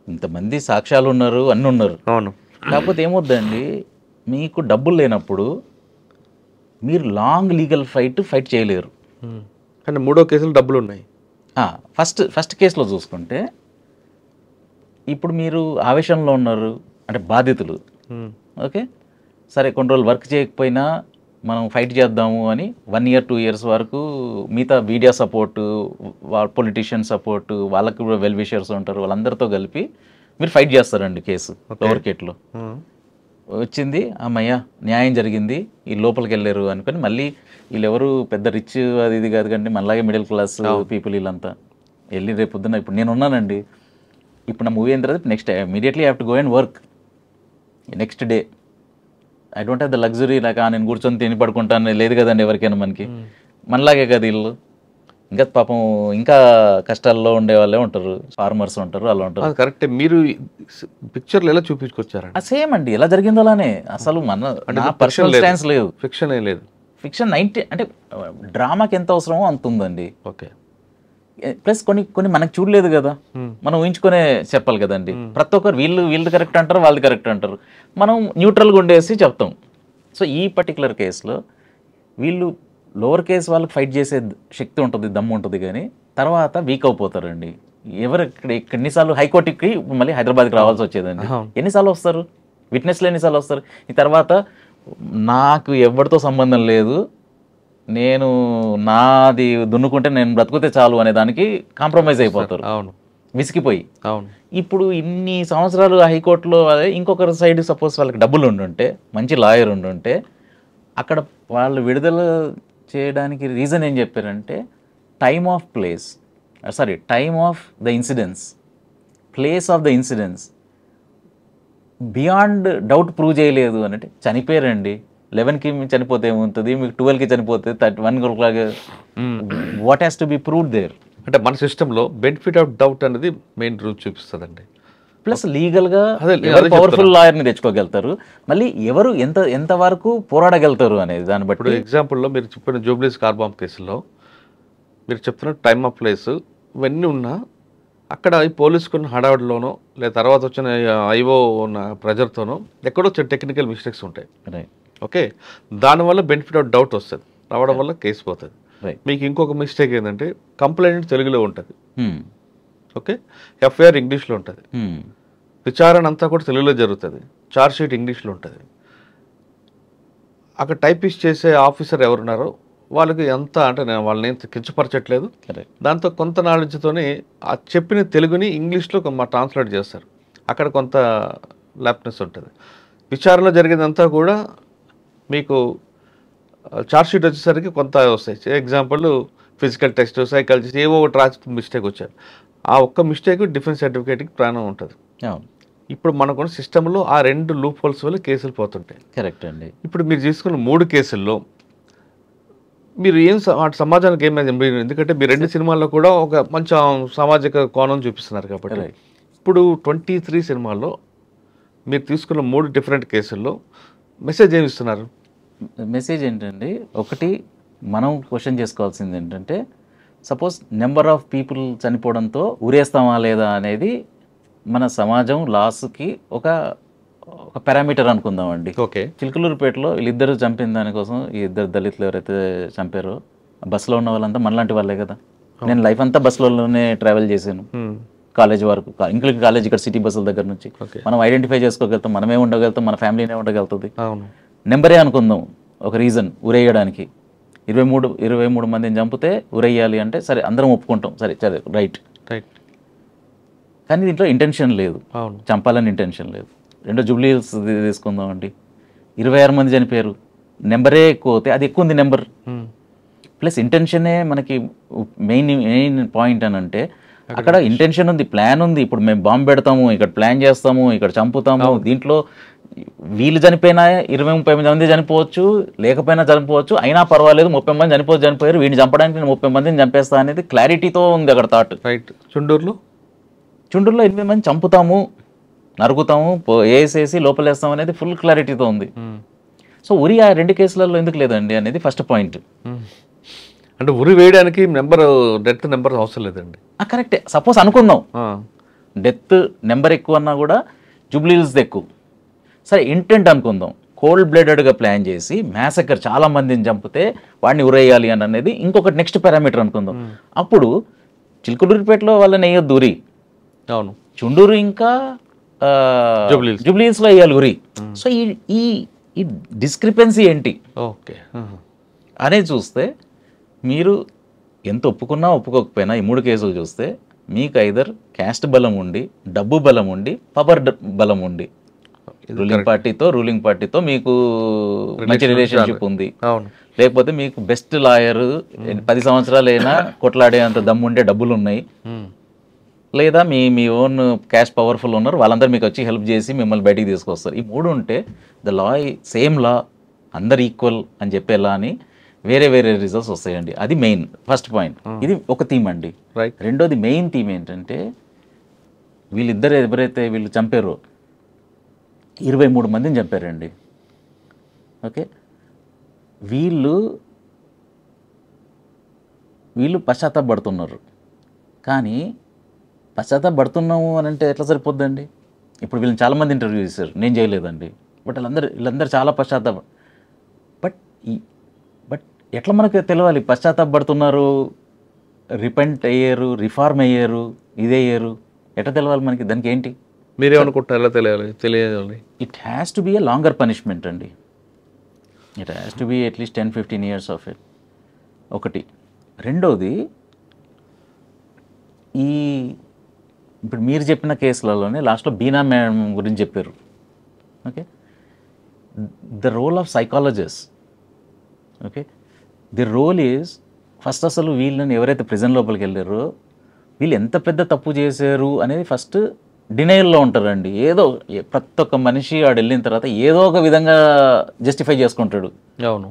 ఇంతమంది సాక్ష్యాలు ఉన్నారు, అన్నీ ఉన్నారు. అవును. కాకపోతే ఏమొద్దండి, మీకు డబ్బులు లేనప్పుడు మీరు లాంగ్ లీగల్ ఫైట్ చేయలేరు. కానీ 3వ కేసులో డబ్బులు ఉన్నాయి. ఫస్ట్ కేసులో చూసుకుంటే ఇప్పుడు మీరు ఆవేశంలో ఉన్నారు అంటే బాధితులు. ఓకే, సరే కొన్ని రోజులు వర్క్ చేయకపోయినా మనం ఫైట్ చేద్దాము అని 1 year 2 years వరకు మిగతా మీడియా సపోర్టు, పొలిటీషియన్ సపోర్టు, వాళ్ళకి కూడా వెల్ విషర్స్ ఉంటారు, వాళ్ళందరితో కలిపి మీరు ఫైట్ చేస్తారండి కేసు. లోవర్ కోర్టులో వచ్చింది, అమ్మయ్య న్యాయం జరిగింది, ఈ లోపలికి వెళ్ళారు అనుకొని మళ్ళీ వీళ్ళు ఎవరు పెద్ద రిచ్ అది ఇది కాదు కండి, మనలాగే మిడిల్ క్లాస్ పీపుల్ వీళ్ళంతా వెళ్ళి రేపు పొద్దున్న ఇప్పుడు నేను ఉన్నానండి, ఇప్పుడు నా మూవీ అయిన తర్వాత next immediately I have to go and work next day. I don't have the luxury లాగా నేను కూర్చొని తిని పడుకుంటాను లేదు కదండి ఎవరికైనా, మనలాగే కదా వీళ్ళు. ఇంకా పాపం ఇంకా కష్టాల్లో ఉండే వాళ్ళే ఉంటారు, ఫార్మర్స్ ఉంటారు, వాళ్ళు ఉంటారు. కరెక్ట్. మీరు పిక్చర్లు ఎలా చూపించుకొచ్చారండి? సేమ్ అండి, ఎలా జరిగిందో అలానే. అసలు మన పర్సనల్ స్టాన్స్ లేదు, ఫిక్షన్ లేదు. ఫిక్షన్ 90 అంటే డ్రామాకి ఎంత అవసరమో అంత ఉందండి. ఓకే. ప్లస్ కొన్ని మనకు చూడలేదు కదా, మనం ఊహించుకునే చెప్పాలి కదండి. ప్రతి ఒక్కరు వీళ్ళు కరెక్ట్ అంటారు, వాళ్ళు కరెక్ట్ అంటారు, మనం న్యూట్రల్గా ఉండేసి చెప్తాం. సో ఈ పర్టికులర్ కేసులో వీళ్ళు లోవర్ కేసు వాళ్ళకి ఫైట్ చేసే శక్తి ఉంటుంది, దమ్ము ఉంటుంది, కానీ తర్వాత వీక్ అయిపోతారండి. ఇక్కడ ఎన్నిసార్లు హైకోర్టుకి మళ్ళీ హైదరాబాద్కి రావాల్సి వచ్చేదండి. ఎన్నిసార్లు వస్తారు, విట్నెస్లు ఎన్నిసార్లు వస్తారు. ఈ తర్వాత నాకు ఎవరితో సంబంధం లేదు, నేను నాది దున్నుకుంటే నేను బ్రతుకుతే చాలు అనే దానికి కాంప్రమైజ్ అయిపోతారు. అవును, విసిగిపోయి. అవును. ఇప్పుడు ఇన్ని సంవత్సరాలు హైకోర్టులో ఇంకొకరి సైడ్ సపోజ్ వాళ్ళకి డబ్బులు ఉండుంటే, మంచి లాయర్ ఉండుంటే, అక్కడ వాళ్ళు విడుదల చేయడానికి రీజన్ ఏం చెప్పారంటే time of the incidence, place of the incidence beyond doubt prove చేయలేదు అంటే. చనిపోయారండి, 11కి చనిపోతే ఏముంటుంది, మీకు 12కి చనిపోతే 1 o'clock, what has to be proved there. అంటే మన సిస్టంలో బెనిఫిట్ ఆఫ్ డౌట్ అనేది మెయిన్ రూల్ చూపిస్తుందండి. ప్లస్ లీగల్గా పవర్ఫుల్ లాయర్ని తెచ్చుకోగలుగుతారు, మళ్ళీ ఎవరు ఎంత వరకు పోరాడగలుగుతారు అనేది దాన్ని బట్టి. ఇప్పుడు ఎగ్జాంపుల్లో మీరు చెప్పిన జూబ్లీస్ కార్ బాంబ్ కేసులో మీరు చెప్తున్న టైమ్ ఆఫ్ ప్లేస్ ఇవన్నీ ఉన్నా అక్కడ ఈ పోలీసుకున్న హడావిడిలోనో లేదా తర్వాత వచ్చిన ఐఓ ఉన్న ప్రెజర్తోనో ఎక్కడో టెక్నికల్ మిస్టేక్స్ ఉంటాయి. ఓకే, దానివల్ల బెనిఫిట్ ఆఫ్ డౌట్ వస్తుంది, రావడం వల్ల కేసు పోతుంది. మీకు ఇంకొక మిస్టేక్ ఏంటంటే కంప్లైంట్ తెలుగులో ఉంటుంది, ఓకే, ఎఫ్ఐఆర్ ఇంగ్లీష్లో ఉంటుంది, విచారణ అంతా కూడా తెలుగులో జరుగుతుంది, ఛార్జ్ షీట్ ఇంగ్లీష్లో ఉంటుంది. అక్కడ టైపిస్ట్ చేసే ఆఫీసర్ ఎవరున్నారో వాళ్ళకి ఎంత అంటే నేను వాళ్ళని ఏం కించపరచట్లేదు, దాంతో కొంత నాలెడ్జ్తోనే ఆ చెప్పిన తెలుగుని ఇంగ్లీష్లో ట్రాన్స్లేట్ చేస్తారు, అక్కడ కొంత ల్యాప్నెస్ ఉంటుంది. విచారణలో జరిగేదంతా కూడా మీకు ఛార్జ్ షీట్ వచ్చేసరికి కొంత వస్తాయి. ఎగ్జాంపుల్ ఫిజికల్ టెస్ట్, సైకాలజిస్ట్ ఏవో ఒకటి రాసి మిస్టేక్ వచ్చారు, ఆ ఒక్క మిస్టేక్ డిఫెన్స్ సర్టిఫికేట్కి ప్రాణం ఉంటుంది. ఇప్పుడు మనకున్న సిస్టంలో ఆ 2 లూప్ హోల్స్ వల్ల కేసులు పోతుంటాయి. కరెక్ట్ అండి. ఇప్పుడు మీరు తీసుకున్న 3 కేసుల్లో మీరు ఏం సమాజానికి ఏమైనా, ఎందుకంటే మీరు 2 సినిమాల్లో కూడా ఒక మంచి సామాజిక కోణం చూపిస్తున్నారు కాబట్టి, ఇప్పుడు 23 సినిమాల్లో మీరు తీసుకున్న 3 డిఫరెంట్ కేసుల్లో మెసేజ్ ఏమి ఇస్తున్నారు? మెసేజ్ ఏంటంటే, ఒకటి మనం క్వశ్చన్ చేసుకోవాల్సింది ఏంటంటే, సపోజ్ నెంబర్ ఆఫ్ పీపుల్ చనిపోవడంతో ఊరేస్తామా లేదా అనేది మన సమాజం లాస్కి ఒక పారామీటర్ అనుకుందామండి. ఓకే, చిలుకలూరుపేటలో వీళ్ళిద్దరూ చంపిన దానికోసం ఈ 2 దళితులు ఎవరైతే చంపారో బస్సులో ఉన్న వాళ్ళంతా మనలాంటి వాళ్ళే కదా. నేను లైఫ్ అంతా బస్సులోనే ట్రావెల్ చేశాను, కాలేజ్ వరకు, ఇంక్లూడింగ్ కాలేజ్ ఇక్కడ సిటీ బస్సుల దగ్గర నుంచి. మనం ఐడెంటిఫై చేసుకోగలుగుతాం, మనమే ఉండగలుగుతాం, మన ఫ్యామిలీనే ఉండగలుగుతుంది. నెంబరే అనుకుందాం ఒక రీజన్ ఉరేయడానికి. 23 మందిని చంపితే ఉరేయాలి అంటే సరే అందరం ఒప్పుకుంటాం, సరే రైట్. కానీ దీంట్లో ఇంటెన్షన్ లేదు, చంపాలని ఇంటెన్షన్ లేదు. రెండో జూబ్లీ హిల్స్ తీసుకుందాం అండి, 26 మంది చనిపోయారు, నెంబరే ఎక్కువ అవుతాయి, అది ఎక్కువ ఉంది నెంబర్. ప్లస్ ఇంటెన్షనే మనకి మెయిన్ పాయింట్ అని అంటే, అక్కడ ఇంటెన్షన్ ఉంది, ప్లాన్ ఉంది. ఇప్పుడు మేము బాంబు పెడతాము, ఇక్కడ ప్లాన్ చేస్తాము, ఇక్కడ చంపుతాము. దీంట్లో వీళ్ళు చనిపోయినా 20-30 మంది చనిపోవచ్చు, లేకపోయినా చనిపోవచ్చు, అయినా పర్వాలేదు, 30 మంది చనిపోయారు, వీడిని చంపడానికి నేను 30 మందిని చంపేస్తా అనేది క్లారిటీతో ఉంది అక్కడ థాట్. రైట్. చుండూరులో చుండూరులో 8 మంది చంపుతాము, నరుకుతాము, వేసేసి లోపలేస్తాం అనేది ఫుల్ క్లారిటీతో ఉంది. సో ఉరి ఆ 2 కేసులలో ఎందుకు లేదండి అనేది ఫస్ట్ పాయింట్. అంటే ఉరి వేయడానికి డెత్ నెంబర్ అవసరం లేదండి. కరెక్టే. సపోజ్ అనుకుందాం డెత్ నెంబర్ ఎక్కువ అన్నా కూడా జూబ్లీహిల్స్ ఎక్కువ. సరే ఇంటెంట్ అనుకుందాం, కోల్డ్ బ్లడెడ్గా ప్లాన్ చేసి మ్యాసకర్ చాలా మందిని చంపితే వాడిని ఉరేయాలి అని అనేది ఇంకొకటి నెక్స్ట్ పారామీటర్ అనుకుందాం. అప్పుడు చిలుకలూరిపేటలో వాళ్ళని వేయొద్దు ఉరి, అవును, చుండూరు ఇంకా జూబ్లీహిల్స్లో వేయాలి ఉరి. సో ఈ డిస్క్రిపెన్సీ ఏంటి ఓకే అనేది చూస్తే మీరు ఎంత ఒప్పుకున్నా ఒప్పుకోకపోయినా ఈ 3 కేసులు చూస్తే మీకు ఐదర్ క్యాస్ట్ బలం ఉండి, డబ్బు బలం ఉండి, పవర్ బలం ఉండి, రూలింగ్ పార్టీతో మీకు మంచి రిలేషన్షిప్ ఉంది, లేకపోతే మీకు బెస్ట్ లాయర్ 10 సంవత్సరాలైనా కొట్లాడేంత దమ్ము ఉండే డబ్బులు ఉన్నాయి, లేదా మీ ఓన్ క్యాష్ పవర్ఫుల్ ఉన్నారు, వాళ్ళందరూ మీకు వచ్చి హెల్ప్ చేసి మిమ్మల్ని బయటికి తీసుకొస్తారు. ఈ 3 ఉంటే ద లా సేమ్ లా, అందరు ఈక్వల్ అని చెప్పేలా అని వేరే రిజల్ట్స్ వస్తాయండి. అది మెయిన్ ఫస్ట్ పాయింట్. ఇది ఒక థీమ్ అండి. రెండోది మెయిన్ థీమ్ ఏంటంటే వీళ్ళిద్దరు ఎవరైతే వీళ్ళు చంపారో 23 మందిని చంపారండి. ఓకే, వీళ్ళు పశ్చాత్తాపడుతున్నారు. కానీ పశ్చాత్తాపడుతున్నాము అని అంటే ఎట్లా సరిపోద్దండి? ఇప్పుడు వీళ్ళని చాలామంది ఇంటర్వ్యూ చేశారు, నేను చేయలేదండి, బట్ వీళ్ళందరూ చాలా బట్ ఎట్లా మనకు తెలియాలి పశ్చాత్తాపడుతున్నారు, రిపెంట్ అయ్యారు, రిఫార్మ్ అయ్యారు, ఇదయ్యారు, ఎట్లా తెలవాలి మనకి? దానికి ఏంటి మీరేమనుకుంటారు? ఎలా తెలియాలి? It has to be a longer punishment అండి. It has to be at least 10-15 years of it. ఒకటి. రెండోది, ఇప్పుడు మీరు చెప్పిన కేసులలోనే లాస్ట్లో బీనా మేడం గురించి చెప్పారు. Okay, the role of psychologist, okay, the role is first అసలు వీళ్ళని ఎవరైతే ప్రిజన్ లోపలికి వెళ్ళారో వీళ్ళు ఎంత పెద్ద తప్పు చేశారు అనేది ఫస్ట్ డినైల్లో ఉంటారండి. ప్రతి ఒక్క మనిషి ఆడు వెళ్ళిన తర్వాత ఏదో ఒక విధంగా జస్టిఫై చేసుకుంటాడు. అవును,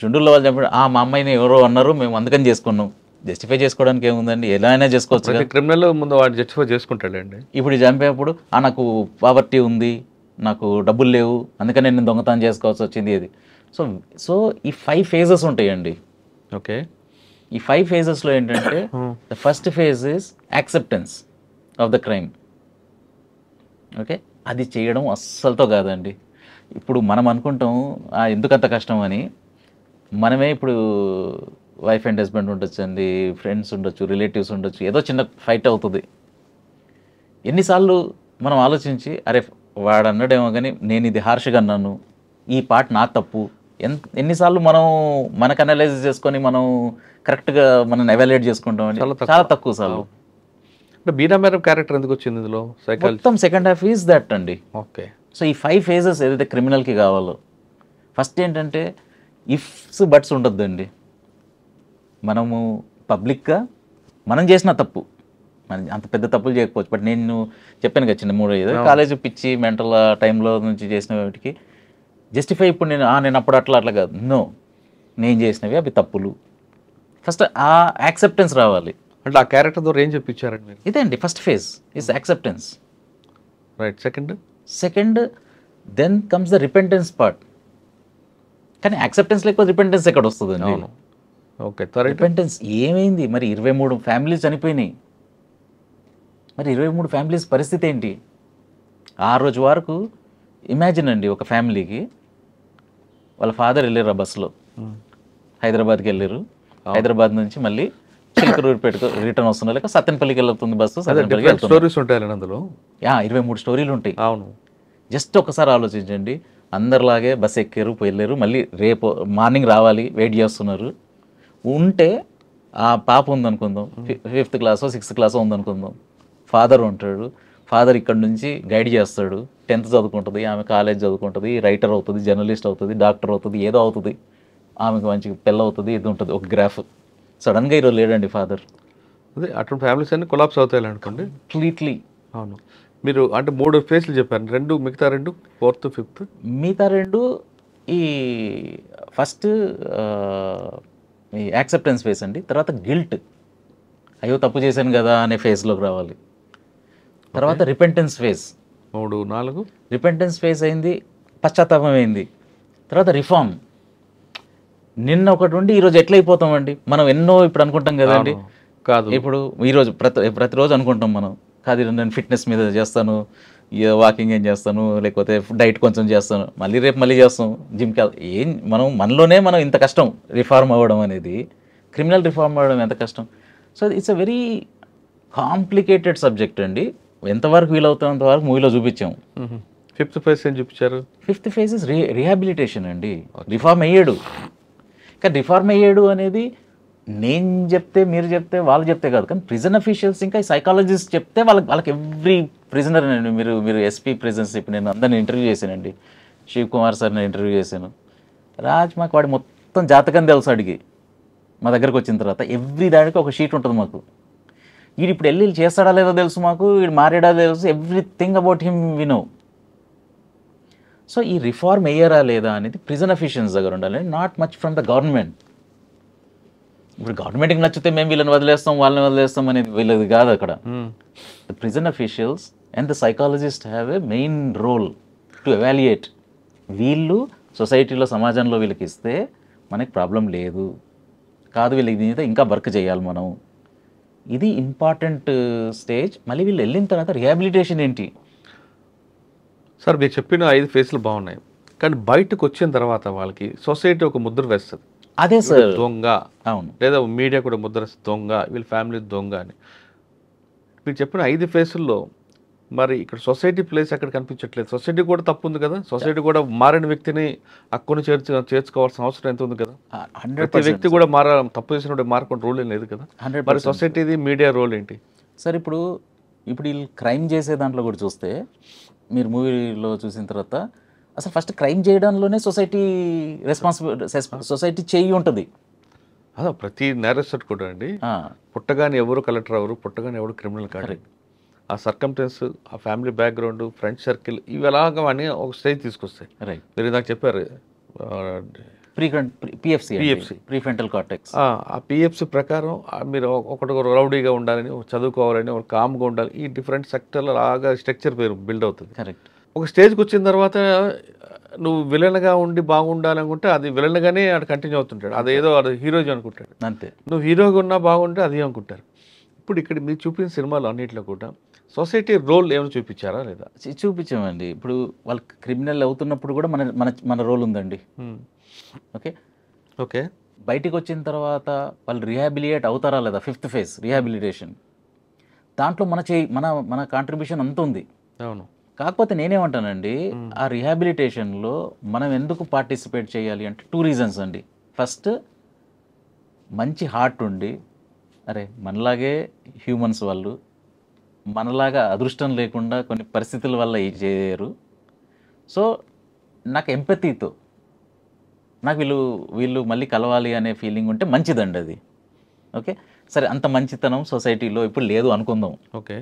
చుండూరులో వాళ్ళు చెప్పాడు, మా అమ్మాయిని ఎవరో అన్నారు, మేము అందుకని చేసుకున్నాం. జస్టిఫై చేసుకోవడానికి ఏముందండి, ఎలా అయినా చేసుకోవచ్చు. క్రిమినల్ ముందు వాడు జస్టిఫై చేసుకుంటాడండి. ఇప్పుడు చంపేప్పుడు నాకు పావర్టీ ఉంది, నాకు డబ్బులు లేవు, అందుకని నేను దొంగతనం చేసుకోవాల్సి వచ్చింది. అది సో ఈ 5 phases ఉంటాయండి. ఓకే, ఈ 5 phases ఏంటంటే the first phase is acceptance of the crime. Okay, అది చేయడం అస్సలతో కాదండి. ఇప్పుడు మనం అనుకుంటాం ఎందుకంత కష్టం అని. మనమే ఇప్పుడు వైఫ్ అండ్ హస్బెండ్ ఉండొచ్చు అండి, ఫ్రెండ్స్ ఉండొచ్చు, రిలేటివ్స్ ఉండొచ్చు, ఏదో చిన్న ఫైట్ అవుతుంది. ఎన్నిసార్లు మనం ఆలోచించి అరే వాడు అన్నాడేమో కానీ నేను ఇది హార్ష్గా అన్నాను, ఈ పార్ట్ నా తప్పు, ఎన్నిసార్లు మనం మనకు అనలైజ్ చేసుకొని మనం కరెక్ట్గా మనం ఎవాల్యుయేట్ చేసుకుంటాం అండి. చాలా తక్కువ సార్లు. అంటే బీనా మేడం క్యారెక్టర్ ఎందుకు వచ్చింది ఇందులో? మొత్తం సెకండ్ హాఫ్ ఈజ్ దట్ అండి. ఓకే, సో ఈ 5 phases ఏదైతే క్రిమినల్కి కావాలో, ఫస్ట్ ఏంటంటే ఇఫ్స్ బట్స్ ఉండొద్దండి. మనము పబ్లిక్గా మనం చేసిన తప్పు, మనం అంత పెద్ద తప్పులు చేయకపోవచ్చు, బట్ నేను చెప్పాను కదా చిన్న 3 కాలేజ్ పిచ్చి మెంటల్ టైంలో నుంచి చేసిన వాటికి జస్టిఫై ఇప్పుడు నేను అప్పుడు అట్లా కాదు, నో, నేను చేసినవి అవి తప్పులు. ఫస్ట్ ఆ యాక్సెప్టెన్స్ రావాలి. అంటే ఆ క్యారెక్టర్ ద్వారా ఏం చెప్పించారండి మీరు? ఇదే అండి first phase is acceptance. Right. Second then comes the repentance part. కానీ యాక్సెప్టెన్స్ లేకపోతే రిపెంటెన్స్ ఎక్కడ వస్తుందండి? అవును. ఓకే, రిపెంటెన్స్ ఏమైంది మరి? 23 ఫ్యామిలీస్ చనిపోయినాయి. మరి 23 ఫ్యామిలీస్ పరిస్థితి ఏంటి? ఆ రోజు వరకు ఇమాజిన్ అండి, ఒక ఫ్యామిలీకి వాళ్ళ ఫాదర్ వెళ్ళారు ఆ బస్సులో, హైదరాబాద్కి వెళ్ళారు, హైదరాబాద్ నుంచి మళ్ళీ చిలకలూరిపేటకు రిటర్న్ వస్తున్నారు, లేక సత్తెనపల్లికి వెళ్తుంది బస్సు. స్టోరీస్ ఉంటాయి అందులో, 23 స్టోరీలు ఉంటాయి. అవును. జస్ట్ ఒకసారి ఆలోచించండి, అందరిలాగే బస్సు ఎక్కారు, వెళ్ళారు, మళ్ళీ రేపు మార్నింగ్ రావాలి, వెయిట్ చేస్తున్నారు. ఉంటే ఆ పాప ఉందనుకుందాం, 5th క్లాసో 6th క్లాసో ఉందనుకుందాం, ఫాదర్ ఉంటాడు, ఫాదర్ ఇక్కడ నుంచి గైడ్ చేస్తాడు, 10th చదువుకుంటుంది, ఆమె కాలేజ్ చదువుకుంటుంది, రైటర్ అవుతుంది, జర్నలిస్ట్ అవుతుంది, డాక్టర్ అవుతుంది, ఏదో అవుతుంది, ఆమెకు మంచి పిల్ల అవుతుంది, ఇది ఉంటుంది, ఒక గ్రాఫ్. సడన్గా ఈరోజు లేడండి ఫాదర్. అదే అటువంటి ఫ్యామిలీస్ అన్ని కొలాప్స్ అవుతాయి అనుకోండి కంప్లీట్లీ. అవును. మీరు అంటే 3 ఫేజ్లు చెప్పారు, 2 మిగతా 2 4th 5th. మిగతా 2 ఈ ఫస్ట్ ఈ యాక్సెప్టెన్స్ ఫేజ్ అండి. తర్వాత గిల్ట్, అయ్యో తప్పు చేశాను కదా అనే ఫేజ్లోకి రావాలి. తర్వాత రిపెంటెన్స్ ఫేజ్, 3, 4 రిపెంటెన్స్ ఫేజ్ అయింది, పశ్చాత్తాపం అయింది, తర్వాత రిఫార్మ్. నిన్న ఒకటి ఉండి ఈరోజు ఎట్లయిపోతామండి మనం? ఎన్నో ఇప్పుడు అనుకుంటాం కదండి, కాదు ఇప్పుడు ఈరోజు ప్రతిరోజు అనుకుంటాం మనం, కాదు నేను ఫిట్నెస్ మీద చేస్తాను, వాకింగ్ ఏం చేస్తాను, లేకపోతే డైట్ కొంచెం చేస్తాను, మళ్ళీ రేపు మళ్ళీ చేస్తాం జిమ్కి. ఏం మనలోనే మనం ఇంత కష్టం రిఫార్మ్ అవ్వడం అనేది, క్రిమినల్ రిఫార్మ్ అవ్వడం ఎంత కష్టం. So it's a very complicated subject అండి. ఎంతవరకు వీలవుతున్నంత వరకు మూవీలో చూపించాము. 5th ఫేజ్ ఏం చూపించారు? 5th ఫేజ్ ఇస్ రిహాబిలిటేషన్ అండి. రిఫార్మ్ అయ్యాడు, కానీ రిఫార్మ్ అయ్యాడు అనేది నేను చెప్తే, మీరు చెప్తే, వాళ్ళు చెప్తే కాదు, కానీ ప్రిజన్ అఫీషియల్స్ ఇంకా సైకాలజిస్ట్ చెప్తే వాళ్ళకి ఎవ్రీ ప్రిజనర్ అండి. మీరు ఎస్పీ ప్రిజన్స్, ఇప్పుడు నేను అందరిని ఇంటర్వ్యూ చేశానండి, శివ్ కుమార్ సార్ని ఇంటర్వ్యూ చేశాను. మాకు వాడి మొత్తం జాతకం తెలుసు అడిగి మా దగ్గరకు వచ్చిన తర్వాత. ఎవ్రీ దానికి ఒక షీట్ ఉంటుంది మాకు. వీడు ఇప్పుడు వెళ్ళి చేస్తాడా లేదో తెలుసు మాకు, వీడు మారాడా తెలుసు, everything about him we know. So ఈ రిఫార్మ్ అయ్యారా లేదా అనేది ప్రిజన్ అఫీషియల్స్ దగ్గర ఉండాలి, not much from the government. ఇప్పుడు గవర్నమెంట్కి నచ్చితే మేము వీళ్ళని వదిలేస్తాం, వాళ్ళని వదిలేస్తాం అనేది వీళ్ళది కాదు అక్కడ. The prison officials and the psychologist have a main role to evaluate. వీళ్ళు సొసైటీలో, సమాజంలో వీళ్ళకి ఇస్తే మనకి ప్రాబ్లం లేదు, కాదు వీళ్ళకి మీద ఇంకా వర్క్ చేయాలి మనం. ఇది ఇంపార్టెంట్ స్టేజ్. మళ్ళీ వీళ్ళు వెళ్ళిన తర్వాత రిహాబిలిటేషన్ ఏంటి? సార్ మీరు చెప్పిన 5 ఫేజ్లు బాగున్నాయి, కానీ బయటకు వచ్చిన తర్వాత వాళ్ళకి సొసైటీ ఒక ముద్ర వేస్తుంది. అదే సార్, దొంగ, అవును, లేదా మీడియా కూడా ముద్ర వేస్తుంది, దొంగ, వీళ్ళ ఫ్యామిలీ దొంగ అని. మీరు చెప్పిన 5 ఫేజుల్లో మరి ఇక్కడ సొసైటీ ప్లేస్ ఎక్కడ కనిపించట్లేదు. సొసైటీ కూడా తప్పు ఉంది కదా, సొసైటీ కూడా మారిన వ్యక్తిని అక్కుని చేర్చుకోవాల్సిన అవసరం ఎంత ఉంది కదా. ప్రతి వ్యక్తి కూడా తప్పు చేసినప్పుడు మారకుండా రూల్ ఏం లేదు కదా. మరి సొసైటీది, మీడియా రోల్ ఏంటి సార్? ఇప్పుడు వీళ్ళు క్రైమ్ చేసే దాంట్లో కూడా చూస్తే, మీరు మూవీలో చూసిన తర్వాత అసలు ఫస్ట్ క్రైమ్ చేయడంలోనే సొసైటీ సొసైటీ చేయి ఉంటుంది. అదే ప్రతి నేరస్తుడు కూడా అండి, పుట్టగానే ఎవరు కలెక్టర్ ఎవరు, పుట్టగానే ఎవరు క్రిమినల్ కాదు. ఆ సర్కమ్టెన్స్, ఆ ఫ్యామిలీ బ్యాక్గ్రౌండ్, ఫ్రెండ్ సర్కిల్, ఇవి ఎలాగ అని ఒక స్టేజ్ తీసుకొస్తాయి. మీరు నాకు చెప్పారు పిఎఫ్సి, ప్రీఫ్రంటల్ కార్టెక్స్. ఆ పిఎఫ్సి ప్రకారం మీరు ఒకటి రౌడీగా ఉండాలని, చదువుకోవాలని, ఒక కామ్గా ఉండాలి, ఈ డిఫరెంట్ సెక్టర్లో లాగా స్ట్రక్చర్ పేరు బిల్డ్ అవుతుంది. కరెక్ట్. ఒక స్టేజ్కి వచ్చిన తర్వాత నువ్వు విలన్గా ఉండి బాగుండాలనుకుంటే అది విలన్గానే అక్కడ కంటిన్యూ అవుతుంటాడు, అదేదో అది హీరోజీ అనుకుంటాడు. అంతే. నువ్వు హీరోగా ఉన్నా బాగుంటే అది అనుకుంటారు. ఇప్పుడు ఇక్కడ మీరు చూపించిన సినిమాలు అన్నింటిలో కూడా సొసైటీ రోల్ ఏమైనా చూపించారా లేదా? చూపించామండి. ఇప్పుడు వాళ్ళు క్రిమినల్ అవుతున్నప్పుడు కూడా మన మన మన రోల్ ఉందండి. ఓకే ఓకే బయటికి వచ్చిన తర్వాత వాళ్ళు రిహాబిలియేట్ అవుతారా లేదా? 5th ఫేజ్ రిహాబిలిటేషన్, దాంట్లో మన కాంట్రిబ్యూషన్ అంత ఉంది. అవును. కాకపోతే నేనేమంటానండి, ఆ రిహాబిలిటేషన్లో మనం ఎందుకు పార్టిసిపేట్ చేయాలి అంటే 2 రీజన్స్ అండి. ఫస్ట్, మంచి హార్ట్ ఉండి, అరే మనలాగే హ్యూమన్స్ వాళ్ళు, మనలాగా అదృష్టం లేకుండా కొన్ని పరిస్థితుల వల్ల చేయరు, సో నాకు ఎంపతీతో నాకు వీళ్ళు మళ్ళీ కలవాలి అనే ఫీలింగ్ ఉంటే మంచిదండి అది. ఓకే సరే, అంత మంచితనం సొసైటీలో ఇప్పుడు లేదు అనుకుందాం. ఓకే,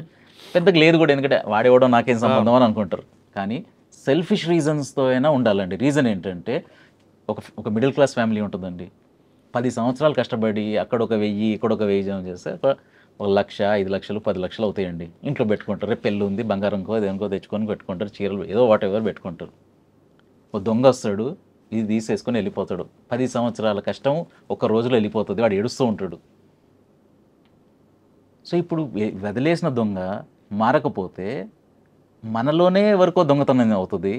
పెద్దగా లేదు కూడా, ఎందుకంటే వాడేవాడో నాకేం సంబంధం అని అనుకుంటారు. కానీ సెల్ఫిష్ రీజన్స్తో అయినా ఉండాలండి. రీజన్ ఏంటంటే, ఒక మిడిల్ క్లాస్ ఫ్యామిలీ ఉంటుందండి, 10 సంవత్సరాలు కష్టపడి అక్కడ ఒక 1000 ఇక్కడ ఒక 1000 జమ చేస్తే 1 లక్ష, 5 లక్షలు, 10 లక్షలు అవుతాయండి. ఇంట్లో పెట్టుకుంటారు, రేపు పెళ్ళి ఉంది, బంగారంకో దేనికో తెచ్చుకొని పెట్టుకుంటారు, చీరలు ఏదో వాట్ ఎవర్ పెట్టుకుంటారు. ఒక దొంగ వస్తాడు, ఇది తీసేసుకొని వెళ్ళిపోతాడు. 10 సంవత్సరాల కష్టం ఒక రోజులో వెళ్ళిపోతుంది, వాడు ఏడుస్తూ ఉంటాడు. సో ఇప్పుడు వదిలేసిన దొంగ మారకపోతే మనలోనే ఎవరికో దొంగతనం అవుతుంది.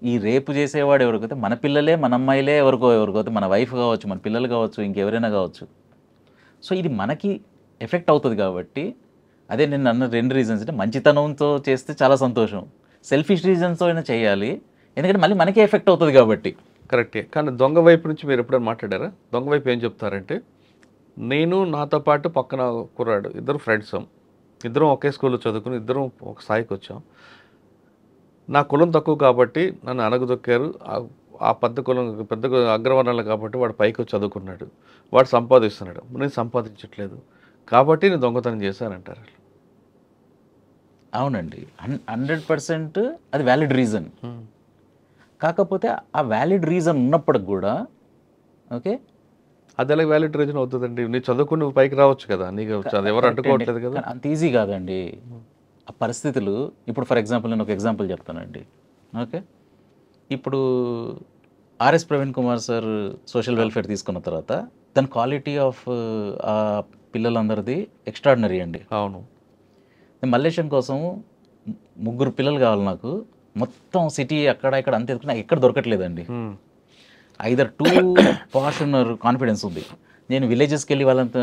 ఈ రేపు చేసేవాడు ఎవరికైతే మన పిల్లలే, మన అమ్మాయిలే ఎవరికైతే మన వైఫ్ కావచ్చు, మన పిల్లలు కావచ్చు, ఇంకెవరైనా కావచ్చు. సో ఇది మనకి ఎఫెక్ట్ అవుతుంది. కాబట్టి అదే నేను అన్న 2 రీజన్స్ అంటే, మంచితనంతో చేస్తే చాలా సంతోషం, సెల్ఫిష్ రీజన్స్తో అయినా చేయాలి, ఎందుకంటే మళ్ళీ మనకే ఎఫెక్ట్ అవుతుంది కాబట్టి. కరెక్టే. కానీ దొంగ వైపు నుంచి మీరు ఎప్పుడైనా మాట్లాడారా? దొంగ వైపు ఏం చెప్తారంటే, నేను నాతో పాటు పక్కన కుర్రాడు, ఇద్దరు ఫ్రెండ్స్, ఇద్దరం ఒకే స్కూల్లో చదువుకుని ఇద్దరం ఒక స్థాయికి వచ్చాం. నా కులం తక్కువ కాబట్టి నన్ను అణగదొక్కారు. ఆ పెద్ద అగ్రవర్ణాలు కాబట్టి వాడు పైకి వచ్చి చదువుకున్నాడు, వాడు సంపాదిస్తున్నాడు, నేను సంపాదించట్లేదు కాబట్టి నేను దొంగతనం చేశానంటారు. అవునండి, 100% అది వ్యాలిడ్ రీజన్. కాకపోతే ఆ వ్యాలిడ్ రీజన్ ఉన్నప్పటికి కూడా, ఓకే అది ఎలా వ్యాలిడ్ రీజన్ అవుతుందండి? నీ చదువుకుని నువ్వు పైకి రావచ్చు కదా, నీకు ఎవరు అడ్డుకోవట్లేదు కదా. అంత ఈజీ కాదండి. ఆ పరిస్థితులు ఇప్పుడు ఫర్ ఎగ్జాంపుల్ నేను ఒక ఎగ్జాంపుల్ చెప్తానండి. ఓకే, ఇప్పుడు RS Praveen Kumar sir social welfare తీసుకున్న తర్వాత దాని క్వాలిటీ ఆఫ్ ఆ పిల్లలందరిది ఎక్స్ట్రాడినరీ అండి. అవును. నేను మల్లేశం కోసం 3 పిల్లలు కావాలి నాకు, మొత్తం సిటీ అక్కడ ఇక్కడ అంత ఎదుకున్నా ఎక్కడ దొరకట్లేదండి. ఐదర్ టూ పాష్ ఉన్నారు, కాన్ఫిడెన్స్ ఉంది. నేను విలేజెస్కి వెళ్ళి వాళ్ళంతా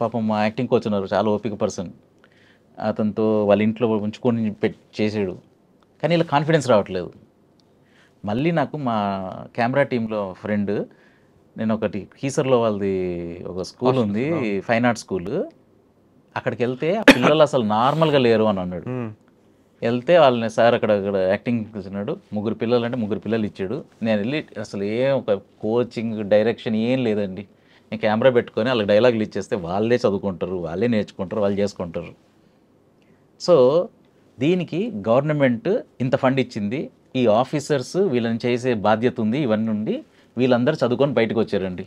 పాపం మా యాక్టింగ్ కోచ్ ఉన్నారు, చాలా ఓపిక పర్సన్, అతనితో వాళ్ళ ఇంట్లో ఉంచుకొని చేసాడు, కానీ ఇలా కాన్ఫిడెన్స్ రావట్లేదు. మళ్ళీ నాకు మా కెమెరా టీంలో ఫ్రెండ్, నేను ఒకటి కీసర్లో వాళ్ళది ఒక స్కూల్ ఉంది, ఫైన్ ఆర్ట్స్ స్కూల్, అక్కడికి వెళ్తే ఆ పిల్లలు అసలు నార్మల్గా లేరు అని అన్నాడు. వెళ్తే వాళ్ళని సార్ అక్కడ యాక్టింగ్ కూర్చున్నాడు, 3 పిల్లలు అంటే 3 పిల్లలు ఇచ్చాడు. నేను వెళ్ళి అసలు ఏం ఒక కోచింగ్ డైరెక్షన్ ఏం లేదండి, నేను కెమెరా పెట్టుకొని వాళ్ళకి డైలాగులు ఇచ్చేస్తే వాళ్ళే చదువుకుంటారు, వాళ్ళే నేర్చుకుంటారు, వాళ్ళు చేసుకుంటారు. సో దీనికి గవర్నమెంట్ ఇంత ఫండ్ ఇచ్చింది, ఈ ఆఫీసర్స్ వీళ్ళని చేసే బాధ్యత ఉంది, ఇవన్నీ ఉండి వీళ్ళందరూ చదువుకొని బయటకు వచ్చారండి.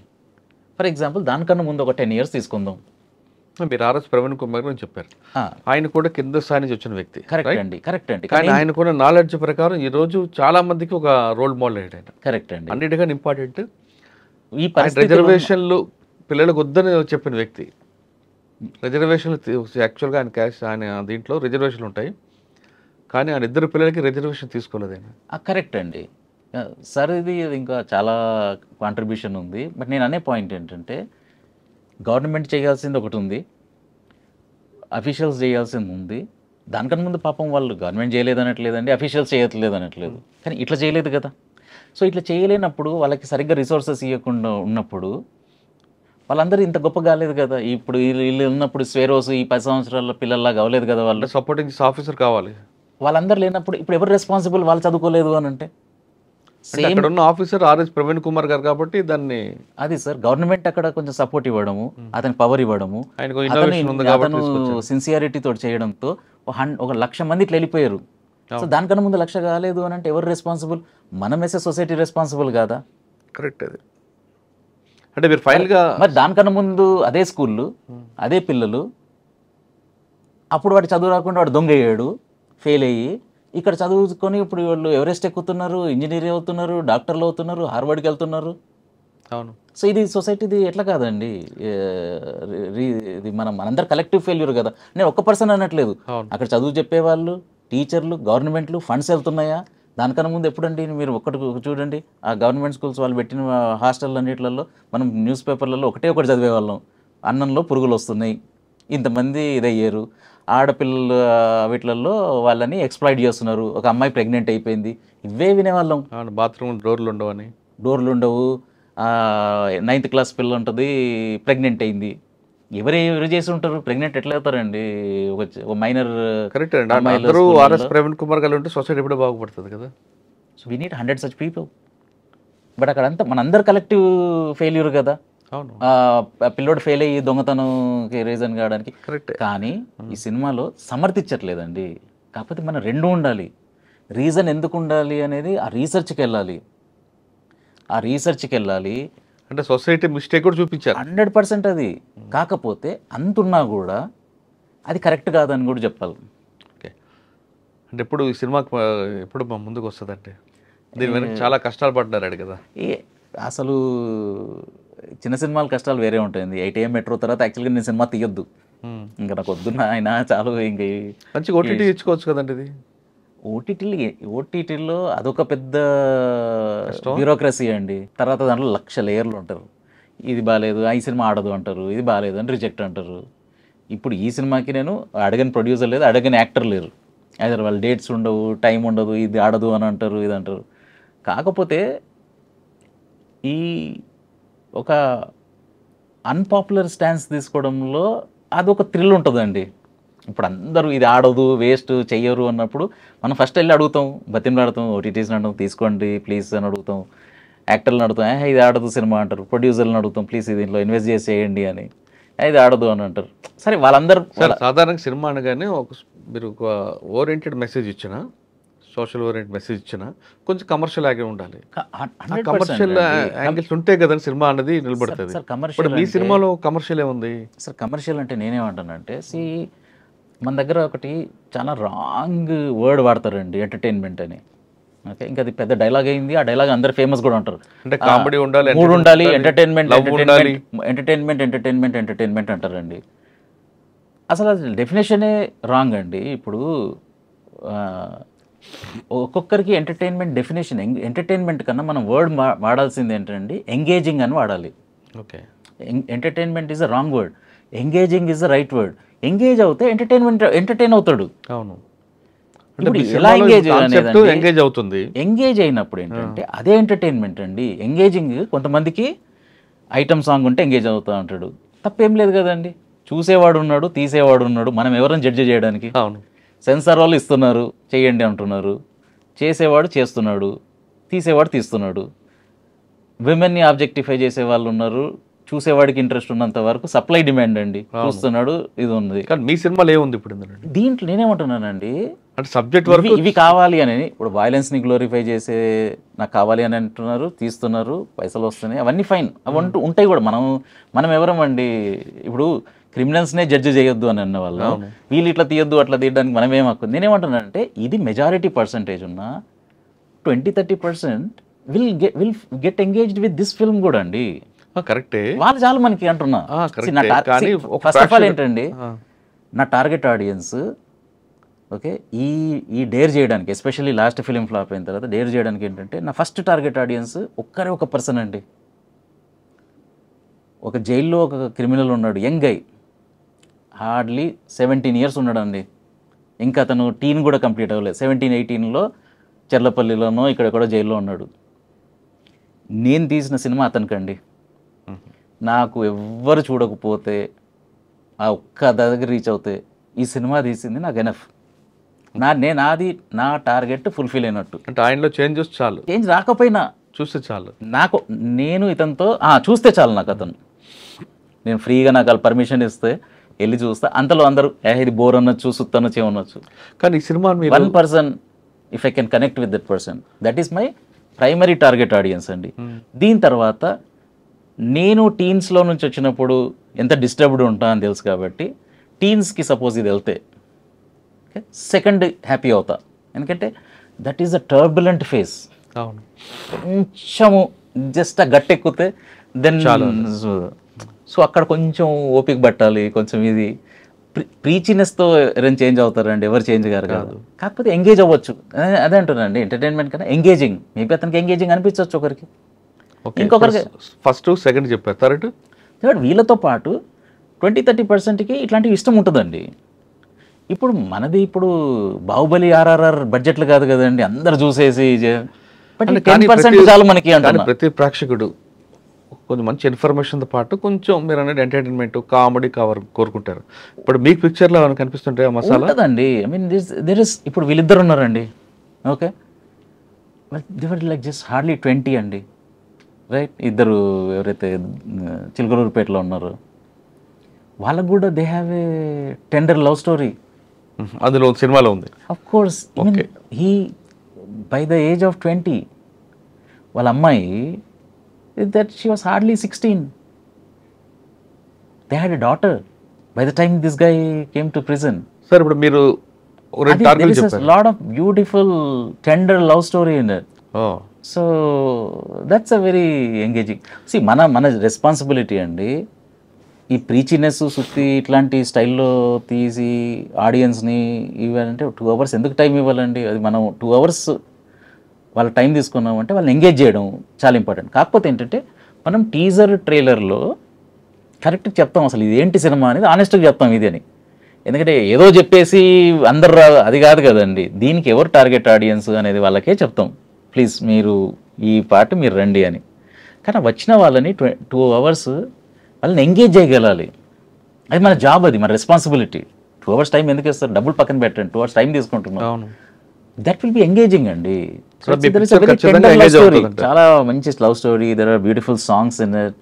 ఫర్ ఎగ్జాంపుల్ దానికన్నా ముందు ఒక 10 years తీసుకుందాం. మీరు ఆర్ఎస్ ప్రవీణ్ కుమార్ గురించి చెప్పారు, ఆయన కూడా కింద స్థాయి నుంచి వచ్చిన వ్యక్తి. కరెక్ట్ అండి, కరెక్ట్ అండి. కానీ ఆయనకున్న నాలెడ్జ్ ప్రకారం ఈ రోజు చాలా మందికి ఒక రోల్ మోడల్ అయ్యాడు. కరెక్ట్ అండి. అన్నిటికన్నా ఇంపార్టెంట్ ఈ రిజర్వేషన్లు పిల్లలకు వద్దని చెప్పిన వ్యక్తి. రిజర్వేషన్లు యాక్చువల్గా ఆయన క్యాష్ ఆయన దీంట్లో రిజర్వేషన్లు ఉంటాయి, కానీ ఆయన 2 పిల్లలకి రిజర్వేషన్ తీసుకోలేదు ఆయన. కరెక్ట్ అండి సార్, ఇది ఇంకా చాలా కాంట్రిబ్యూషన్ ఉంది. బట్ నేను అనే పాయింట్ ఏంటంటే గవర్నమెంట్ చేయాల్సింది ఒకటి ఉంది, అఫీషియల్స్ చేయాల్సింది ఉంది. దానికన్నా ముందు పాపం వాళ్ళు గవర్నమెంట్ చేయలేదు అనట్లేదండి, అఫీషియల్స్ చేయట్లేదు అనట్లేదు, కానీ ఇట్లా చేయలేదు కదా. సో ఇట్లా చేయలేనప్పుడు వాళ్ళకి సరిగ్గా రిసోర్సెస్ ఇవ్వకుండా ఉన్నప్పుడు వాళ్ళందరూ ఇంత గొప్ప కాలేదు కదా. ఇప్పుడు వీళ్ళు ఉన్నప్పుడు స్వేరోస్ ఈ 10 సంవత్సరాల పిల్లల్లాగా అవ్వలేదు కదా. వాళ్ళు సపోర్టింగ్ ఆఫీసర్ కావాలి, వాళ్ళందరూ లేనప్పుడు ఇప్పుడు ఎవరు రెస్పాన్సిబుల్, వాళ్ళు చదువుకోలేదు అని అంటే అక్కడ ఉన్న ఆఫీసర్ ఆర్ఎస్ ప్రవీణ్ కుమార్ గారు కాబట్టి దాన్ని అది సార్ గవర్నమెంట్ అక్కడ కొంచెం సపోర్ట్ ఇవ్వడము, అతనికి పవర్ ఇవ్వడము, అతను సిన్సియారిటీతో చేయడంతో 1,00,000 మంది ఇట్లా వెళ్ళిపోయారు. సో దానికన్నా ముందు 1,00,000 కాలేదు అని అంటే ఎవరు రెస్పాన్సిబుల్? మనం వేసే సొసైటీ రెస్పాన్సిబుల్ కాదా? కరెక్ట్. అది అంటే మీరు ఫైనల్గా మరి దానికన్నా ముందు అదే స్కూళ్ళు అదే పిల్లలు, అప్పుడు వాడు చదువు రాకుండా వాడు దొంగ అయ్యాడు, ఫెయిల్ అయ్యి ఇక్కడ చదువుకొని ఇప్పుడు వాళ్ళు ఎవరెస్ట్ ఎక్కుతున్నారు, ఇంజనీర్ అవుతున్నారు, డాక్టర్లు అవుతున్నారు, హార్వర్డ్కి వెళ్తున్నారు. అవును. సో ఇది సొసైటీది ఎట్లా కాదండి, ఇది మనందరు కలెక్టివ్ ఫెయిల్యూర్ కదా. నేను ఒక్క పర్సన్ అనట్లేదు, అక్కడ చదువు చెప్పేవాళ్ళు, టీచర్లు, గవర్నమెంట్లు, ఫండ్స్ వెళ్తున్నాయా? దానికన్నా ముందు ఎప్పుడండి మీరు ఒక్కటి చూడండి, ఆ గవర్నమెంట్ స్కూల్స్ వాళ్ళు పెట్టిన హాస్టల్ అన్నిట్లలో మనం న్యూస్ పేపర్లలో ఒకటి చదివేవాళ్ళం, అన్నంలో పురుగులు వస్తున్నాయి, ఇంతమంది ఇదయ్యారు, ఆడపిల్లలు వీటిలలో వాళ్ళని ఎక్స్ప్లాయిట్ చేస్తున్నారు, ఒక అమ్మాయి ప్రెగ్నెంట్ అయిపోయింది, ఇవే వినేవాళ్ళం. బాత్రూమ్ డోర్లు ఉండవు, 9th క్లాస్ పిల్ల ఉంటుంది, ప్రెగ్నెంట్ అయింది. ఎవరు చేసి ఉంటారు? ప్రెగ్నెంట్ ఎట్లా అవుతారండి? ఒక మైనర్. కరెక్ట్ అండి. అందరూ ఆర్ఎస్ ప్రవీణ్ కుమార్ గారు ఉంటే సొసైటీ ఎప్పుడూ బాగుపడుతుంది కదా. So we need 100 such people. But అక్కడంతా మనందరు కలెక్టివ్ ఫెయిల్యూర్ కదా. అవును. పిల్లోడు ఫెయిల్ అయ్యి దొంగతనంకి రీజన్ కావడానికి. కరెక్ట్. కానీ ఈ సినిమాలో సమర్థించట్లేదండి. కాకపోతే మనం 2 ఉండాలి. రీజన్ ఎందుకు ఉండాలి అనేది ఆ రీసెర్చ్కి వెళ్ళాలి. అంటే సొసైటీ మిస్టేక్ కూడా చూపించారు 100%. అది కాకపోతే అంతున్నా కూడా అది కరెక్ట్ కాదని కూడా చెప్పాలి. ఓకే. అంటే ఎప్పుడు ఈ సినిమాకి ఎప్పుడు ముందుకు వస్తుందంటే దీని వెనక చాలా కష్టాలు పడ్డారు కదా. అసలు చిన్న సినిమాల కష్టాలు వేరే ఉంటాయండి. 8 AM మెట్రో తర్వాత యాక్చువల్గా నేను సినిమా తీయొద్దు, ఇంకా నాకు వద్దున్న ఆయన చాలు, ఇంక మంచిగా ఓటీటీ ఇచ్చుకోవచ్చు కదండి. ఇది ఓటీటీలో అదొక పెద్ద బ్యూరోక్రసీ అండి. తర్వాత దాంట్లో 1,00,000 లేయర్లు ఉంటారు. ఇది బాగాలేదు, ఈ సినిమా ఆడదు అంటారు, ఇది బాగాలేదు అని రిజెక్ట్ అంటారు. ఇప్పుడు ఈ సినిమాకి నేను అడగని ప్రొడ్యూసర్ లేదు, అడగని యాక్టర్ లేరు, అయితే వాళ్ళ డేట్స్ ఉండవు, టైం ఉండదు, ఇది ఆడదు అని అంటారు, ఇది అంటారు. కాకపోతే ఈ ఒక అన్పాపులర్ స్టాన్స్ తీసుకోవడంలో అదొక థ్రిల్ ఉంటుందండి. ఇప్పుడు అందరూ ఇది ఆడదు, వేస్ట్, చెయ్యరు అన్నప్పుడు మనం ఫస్ట్ వెళ్ళి అడుగుతాం, బతిమలాడుతాం, ఓటీటీస్ని అడుగుతాం, తీసుకోండి ప్లీజ్ అని అడుగుతాం, యాక్టర్లను అడుగుతాం, ఇది ఆడదు సినిమా అంటారు, ప్రొడ్యూసర్లను అడుగుతాం, ప్లీజ్ దీంట్లో ఇన్వెస్ట్ చేసేయండి అని, ఇది ఆడదు అని అంటారు. సరే వాళ్ళందరూ సాధారణంగా సినిమా అనగానే మీరు ఒక ఓరియంటెడ్ మెసేజ్ ఇచ్చిన, సోషల్ ఓరియంటెడ్ మెసేజ్ ఇచ్చిన, కొంచెం కమర్షియల్ ఆగే ఉండాలి. కమర్షియల్ యాంగిల్స్ ఉంటే కదండి సినిమా అనేది నిలబడుతుంది. మీ సినిమాలో కమర్షియల్ ఏముంది సార్? కమర్షియల్ అంటే నేనేమంటానంటే, మన దగ్గర ఒకటి చాలా రాంగ్ వర్డ్ వాడతారండి, ఎంటర్టైన్మెంట్ అని. ఓకే, ఇంకా అది పెద్ద డైలాగ్ అయింది. ఆ డైలాగ్ అందరు ఫేమస్ కూడా ఉంటారు. అంటే కామెడీ ఉండాలి, మూడు ఉండాలి, ఎంటర్టైన్మెంట్ ఉండాలి, ఎంటర్టైన్మెంట్ ఎంటర్టైన్మెంట్ ఎంటర్టైన్మెంట్ అంటారండి. అసలు అది డెఫినేషనే రాంగ్ అండి. ఇప్పుడు ఒక్కొక్కరికి ఎంటర్టైన్మెంట్ డెఫినేషన్, ఎంటర్టైన్మెంట్ కన్నా మనం వర్డ్ వాడాల్సింది ఏంటండి, ఎంగేజింగ్ అని వాడాలి. Okay, entertainment is a wrong word, engaging is the right word. Engage అవుతే ఎంటర్టైన్ అవుతాడు. అవును, ఇప్పుడు ఎలా ఎంగేజ్ అవుతుంది, ఎంగేజ్ అయినప్పుడు ఏంటంటే అదే ఎంటర్టైన్మెంట్ అండి. ఎంగేజింగ్ కొంతమందికి ఐటమ్ సాంగ్ ఉంటే ఎంగేజ్ అవుతూ ఉంటాడు, తప్పేం లేదు కదండి. చూసేవాడు ఉన్నాడు, తీసేవాడు ఉన్నాడు, మనం ఎవరైనా జడ్జి చేయడానికి. అవును, సెన్సార్ వాళ్ళు ఇస్తున్నారు, చేయండి అంటున్నారు, చేసేవాడు చేస్తున్నాడు, తీసేవాడు తీస్తున్నాడు. విమెన్ని ఆబ్జెక్టిఫై చేసే వాళ్ళు ఉన్నారు, చూసేవాడికి ఇంట్రెస్ట్ ఉన్నంత వరకు సప్లై డిమాండ్ అండి, చూస్తున్నాడు, ఇది ఉంది. కానీ మీ సినిమాలో ఏముంది ఇప్పుడు దీంట్లో? నేనేమంటున్నానండి, అంటే సబ్జెక్ట్ వరకు ఇవి కావాలి అని. ఇప్పుడు వైలెన్స్ని గ్లోరిఫై చేసే నాకు కావాలి అని అంటున్నారు, తీస్తున్నారు, పైసలు వస్తున్నాయి, అవన్నీ ఫైన్, అవి ఉంటాయి కూడా. మనం ఎవరమండి ఇప్పుడు క్రిమినల్స్నే జడ్జి చేయొద్దు అని అన్న వాళ్ళు, వీళ్ళు ఇట్లా తీయొద్దు అట్లా తీయడానికి మనం ఏం హక్కు? నేనేమంటున్నానంటే ఇది మెజారిటీ పర్సంటేజ్ ఉన్న 20-30% will get engaged with this film కూడా అండి. కరెక్టే, వాళ్ళు చాలు మనకి అంటున్నా. ఫస్ట్ ఆఫ్ ఆల్ ఏంటండి, నా టార్గెట్ ఆడియన్స్ ఓకే ఈ డేర్ చేయడానికి, ఎస్పెషల్లీ లాస్ట్ ఫిలిం ఫ్లాప్ అయిన తర్వాత డేర్ చేయడానికి ఏంటంటే నా ఫస్ట్ టార్గెట్ ఆడియన్స్ ఒక పర్సన్ అండి. ఒక జైల్లో ఒక క్రిమినల్ ఉన్నాడు, యంగ్ గై, హార్డ్లీ 17 years ఉన్నాడు అండి. ఇంకా అతను టీన్ కూడా కంప్లీట్ అవ్వలేదు. 17-18లో చెర్లపల్లిలోనో ఇక్కడెక్కడో జైల్లో ఉన్నాడు. నేను తీసిన సినిమా అతనికండి. నాకు ఎవ్వరు చూడకపోతే ఆ ఒక్క దగ్గర రీచ్ అవుతే ఈ సినిమా తీసింది నాకు ఎనఫ్. నా టార్గెట్ ఫుల్ఫిల్ అయినట్టు. అంటే ఆయనలో చేంజెస్ చాలు, చేంజ్ రాకపోయినా చూస్తే చాలు. నేను ఇతనితో చూస్తే చాలు నాకు. అతను నేను ఫ్రీగా నాకు వాళ్ళు పర్మిషన్ ఇస్తే వెళ్ళి చూస్తా, అంతలో అందరూ ఇది బోర్ అనొచ్చు, సుత్తనొచ్చు, ఏమనొచ్చు. కానీ ఈ cinema 1 person if I can connect with that person, that is my primary target audience అండి. దీని తర్వాత నేను టీన్స్లో నుంచి వచ్చినప్పుడు ఎంత డిస్టర్బ్డ్ ఉంటా అని తెలుసు కాబట్టి టీన్స్కి సపోజ్ ఇది వెళ్తే సెకండ్ హ్యాపీ అవుతా, ఎందుకంటే that is a turbulent face. అవును, కొంచెము జస్ట్ ఆ గట్టెక్కితే దెన్ సో అక్కడ కొంచెం ఓపిక పట్టాలి. కొంచెం ఇది ప్రీచినెస్తో ఎవరైనా చేంజ్ అవుతారండి, ఎవరు చేంజ్ గారు కాదు. కాకపోతే ఎంగేజ్ అవ్వచ్చు, అదే అంటున్నానండి. ఎంటర్టైన్మెంట్ కన్నా ఎంగేజింగ్, మేబీ అతనికి ఎంగేజింగ్ అనిపించవచ్చు ఒకరికి, ఇంకొకరికి ఫస్ట్ సెకండ్ చెప్పారు, థర్డ్ వీళ్ళతో పాటు 20-30%కి ఇట్లాంటివి ఇష్టం ఉంటుందండి. ఇప్పుడు మనది ఇప్పుడు బాహుబలి RRR బడ్జెట్లు కాదు కదండి, అందరు చూసేసి 10% చాలు మనకి అంటే. ప్రతి ప్రేక్షకుడు కొంచెం మంచి ఇన్ఫర్మేషన్తో పాటు కొంచెం మీరు అనేది ఎంటర్టైన్మెంట్, కామెడీ కోరుకుంటారు. ఇప్పుడు మీకు పిక్చర్లో కనిపిస్తుంటాయి మసాలా ఉంటుందండి. ఐ మీన్ దేర్ ఇస్, ఇప్పుడు వీళ్ళిద్దరు ఉన్నారండి, ఓకే, దేవర్ లైక్ జస్ట్ హార్డ్లీ 20 అండి, రైట్. ఇద్దరు ఎవరైతే చిలకలూరుపేటలో ఉన్నారో వాళ్ళకు కూడా they have a tender love story అందులో సినిమాలో ఉంది. Of course he buy the age of 20 వాళ్ళ అమ్మాయి that she was hardly 16. They had a daughter by the time this guy came to prison. Sir, ఇప్పుడు మీరు there is a lot of beautiful tender love story in it. Oh, so that's a very engaging. See, మన responsibility అండి. ఈ ప్రీచినెస్ సుత్తి ఇట్లాంటి స్టైల్లో తీసి ఆడియన్స్ని ఇవ్వాలంటే 2 hours ఎందుకు టైం ఇవ్వాలండి? అది మనం 2 hours వాళ్ళ టైం తీసుకున్నామంటే వాళ్ళని ఎంగేజ్ చేయడం చాలా ఇంపార్టెంట్. కాకపోతే ఏంటంటే మనం టీజర్ ట్రైలర్లో కరెక్ట్గా చెప్తాం అసలు ఇది ఏంటి సినిమా అనేది, ఆనెస్ట్గా చెప్తాం ఇది అని. ఎందుకంటే ఏదో చెప్పేసి అందరు అది కాదు కదండి. దీనికి ఎవరు టార్గెట్ ఆడియన్స్ అనేది వాళ్ళకే చెప్తాం, ప్లీజ్ మీరు ఈ పార్ట్ మీరు రండి అని. కానీ వచ్చిన వాళ్ళని 2 hours వాళ్ళని ఎంగేజ్ చేయగలాలి. అది మన జాబ్, అది మన రెస్పాన్సిబిలిటీ. 2 hours టైం ఎందుకు ఇస్తారు? డబ్బులు పక్కన పెట్టండి, 2 hours టైం తీసుకుంటున్నాం. దట్ విల్ బి ఎంగేజింగ్ అండి. చాలా మంచి love story, there are beautiful songs in it,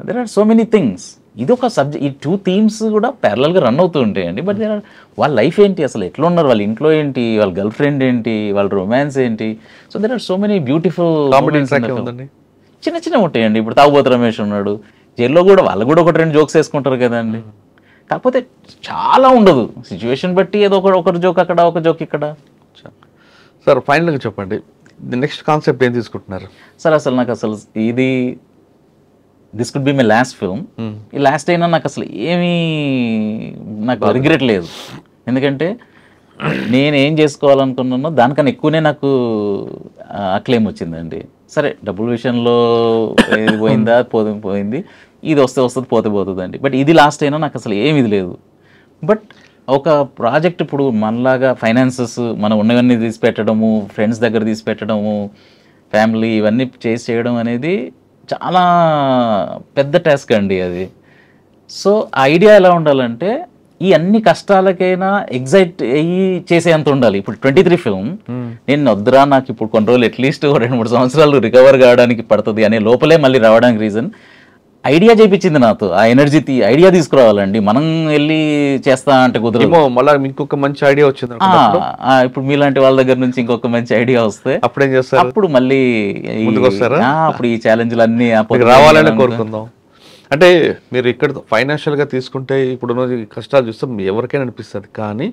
there are so many things. ఇది ఒక సబ్జెక్ట్, ఈ 2 themes కూడా ప్యారలల్గా రన్ అవుతూ ఉంటాయండి. బట్ దెర్ ఆర్ వాళ్ళ లైఫ్ ఏంటి, అసలు ఎట్లా ఉన్నారు, వాళ్ళ ఇంట్లో ఏంటి, వాళ్ళ గర్ల్ ఫ్రెండ్ ఏంటి, వాళ్ళ రొమాన్స్ ఏంటి. So there are so many beautiful చిన్న ఉంటాయండి. ఇప్పుడు తాగుబోతు రమేష్ ఉన్నాడు జైల్లో, కూడా వాళ్ళు కూడా 1-2 జోక్స్ వేసుకుంటారు కదండి. కాకపోతే చాలా ఉండదు, సిచ్యువేషన్ బట్టి ఏదో ఒకరు జోక్ అక్కడ, ఒక జోక్ ఇక్కడ. సార్ ఫైనల్గా చెప్పండి, నెక్స్ట్ కాన్సెప్ట్ ఏం తీసుకుంటున్నారు సార్? నాకు ఇది this could be my last film. ఈ లాస్ట్ అయినా నాకు అసలు ఏమీ నాకు రిగ్రెట్ లేదు. ఎందుకంటే నేను ఏం చేసుకోవాలనుకున్నానో దానికన్నా ఎక్కువనే నాకు అక్లెయిమ్ వచ్చిందండి. సరే డబ్బుల విషయంలో ఏది పోయిందా పోయింది, ఇది వస్తుంది పోతుందండి. బట్ ఇది లాస్ట్ అయినా నాకు అసలు ఏమి ఇది లేదు. బట్ ఒక ప్రాజెక్ట్ ఇప్పుడు మనలాగా ఫైనాన్సెస్ మనం ఉన్నవన్నీ తీసి పెట్టడము, ఫ్రెండ్స్ దగ్గర తీసి పెట్టడము, ఫ్యామిలీ ఇవన్నీ చేయడం అనేది చాలా పెద్ద టాస్క్ అండి అది. సో ఐడియా ఎలా ఉండాలంటే ఈ అన్ని కష్టాలకైనా ఎగ్జైట్ అయ్యి చేసేంత ఉండాలి. ఇప్పుడు 23 ఫిల్మ్ నేను వద్దురా, నాకు ఇప్పుడు కొన్ని రోజులు అట్లీస్ట్ 2-3 సంవత్సరాలు రికవర్ కావడానికి పడుతుంది అనే లోపలే మళ్ళీ రావడానికి రీజన్ ఐడియా చేయించింది నాతో. ఆ ఎనర్జీ ఐడియా తీసుకురావాలండి. మనం వెళ్ళి చేస్తా అంటే కుదరదు. మళ్ళీ ఇంకొక మంచి ఐడియా వచ్చింది ఇప్పుడు మీలాంటి వాళ్ళ దగ్గర నుంచి ఇంకొక మంచి ఐడియా వస్తే అప్పుడేం చేస్తారు? అప్పుడు మళ్ళీ అప్పుడు ఈ ఛాలెంజ్లు అన్నీ రావాలని కోరుకుందాం. అంటే మీరు ఇక్కడ ఫైనాన్షియల్గా తీసుకుంటే ఇప్పుడున్న కష్టాలు చూస్తే ఎవరికైనా అనిపిస్తుంది, కానీ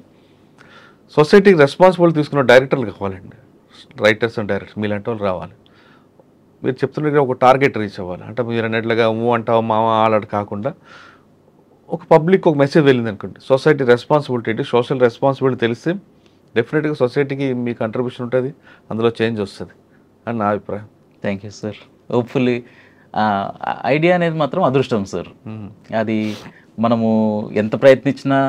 సొసైటీకి రెస్పాన్సిబిలిటీ తీసుకున్న డైరెక్టర్లు కావాలండి, రైటర్స్ అండ్ డైరెక్టర్స్ మీలాంటి వాళ్ళు రావాలి. మీరు చెప్తున్నట్టుగా ఒక టార్గెట్ రీచ్ అవ్వాలి. అంటే మీరు అన్నట్లుగా అంటావు మామ ఆలాడు కాకుండా ఒక పబ్లిక్ ఒక మెసేజ్ వెళ్ళింది అనుకోండి, సొసైటీ రెస్పాన్సిబిలిటీ ఏంటి, సోషల్ రెస్పాన్సిబిలిటీ తెలిస్తే డెఫినెట్గా సొసైటీకి మీ కంట్రిబ్యూషన్ ఉంటుంది, అందులో చేంజ్ వస్తుంది అని నా అభిప్రాయం. Thank you sir. Hopefully idea అనేది మాత్రం అదృష్టం సార్. అది మనము ఎంత ప్రయత్నించినా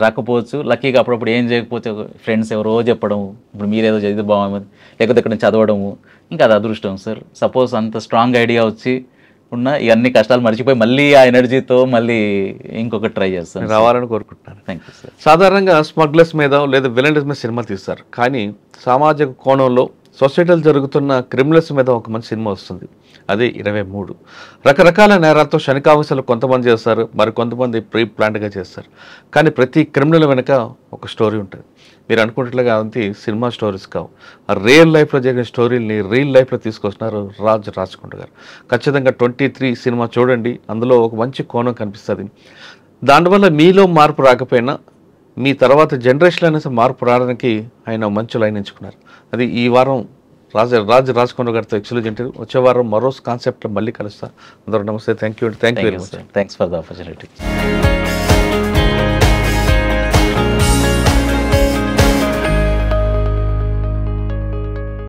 రాకపోవచ్చు. లక్కీగా అప్పుడప్పుడు ఏం చేయకపోతే ఫ్రెండ్స్ ఎవరో చెప్పడం, ఇప్పుడు మీరేదో చదివితే బాగుంది, లేకపోతే ఇక్కడ చదవడము, ఇంకా అది అదృష్టం సార్. సపోజ్ అంత స్ట్రాంగ్ ఐడియా వచ్చి ఉన్న ఇవన్నీ కష్టాలు మర్చిపోయి మళ్ళీ ఆ ఎనర్జీతో మళ్ళీ ఇంకొకటి ట్రై చేస్తాను, రావాలని కోరుకుంటున్నాను. Thank you sir. సాధారణంగా స్మగ్లర్స్ మీద లేదా విలన్స్ మీద సినిమా తీస్తారు, కానీ సామాజిక కోణంలో సొసైటీలో జరుగుతున్న క్రిమినల్స్ మీద ఒక మంచి సినిమా వస్తుంది, అదే 23. రకరకాల నేరాలతో శనికావసలు కొంతమంది చేస్తారు, మరి కొంతమంది ప్రీ ప్లాన్డ్గా చేస్తారు, కానీ ప్రతి క్రిమినల్ వెనుక ఒక స్టోరీ ఉంటుంది. మీరు అనుకుంటున్నట్లుగా అంతే సినిమా స్టోరీస్ కావు, ఆ రియల్ లైఫ్లో జరిగిన స్టోరీని రియల్ లైఫ్లో తీసుకొస్తున్నారు రాజకొండ గారు. ఖచ్చితంగా 23 సినిమా చూడండి, అందులో ఒక మంచి కోణం కనిపిస్తుంది. దానివల్ల మీలో మార్పు రాకపోయినా మీ తర్వాత జనరేషన్ అనేసి మార్పు రావడానికి ఆయన మంచి లైన్ ఎంచుకున్నారు. అది ఈ వారం రాజకొండ గారితో ఎక్స్క్లూజివ్ ఇంటర్వ్యూ. వచ్చే వారం మరో కాన్సెప్ట్ మళ్ళీ కలుస్తా. అందరూ నమస్తే, thank you. Thanks for the opportunity.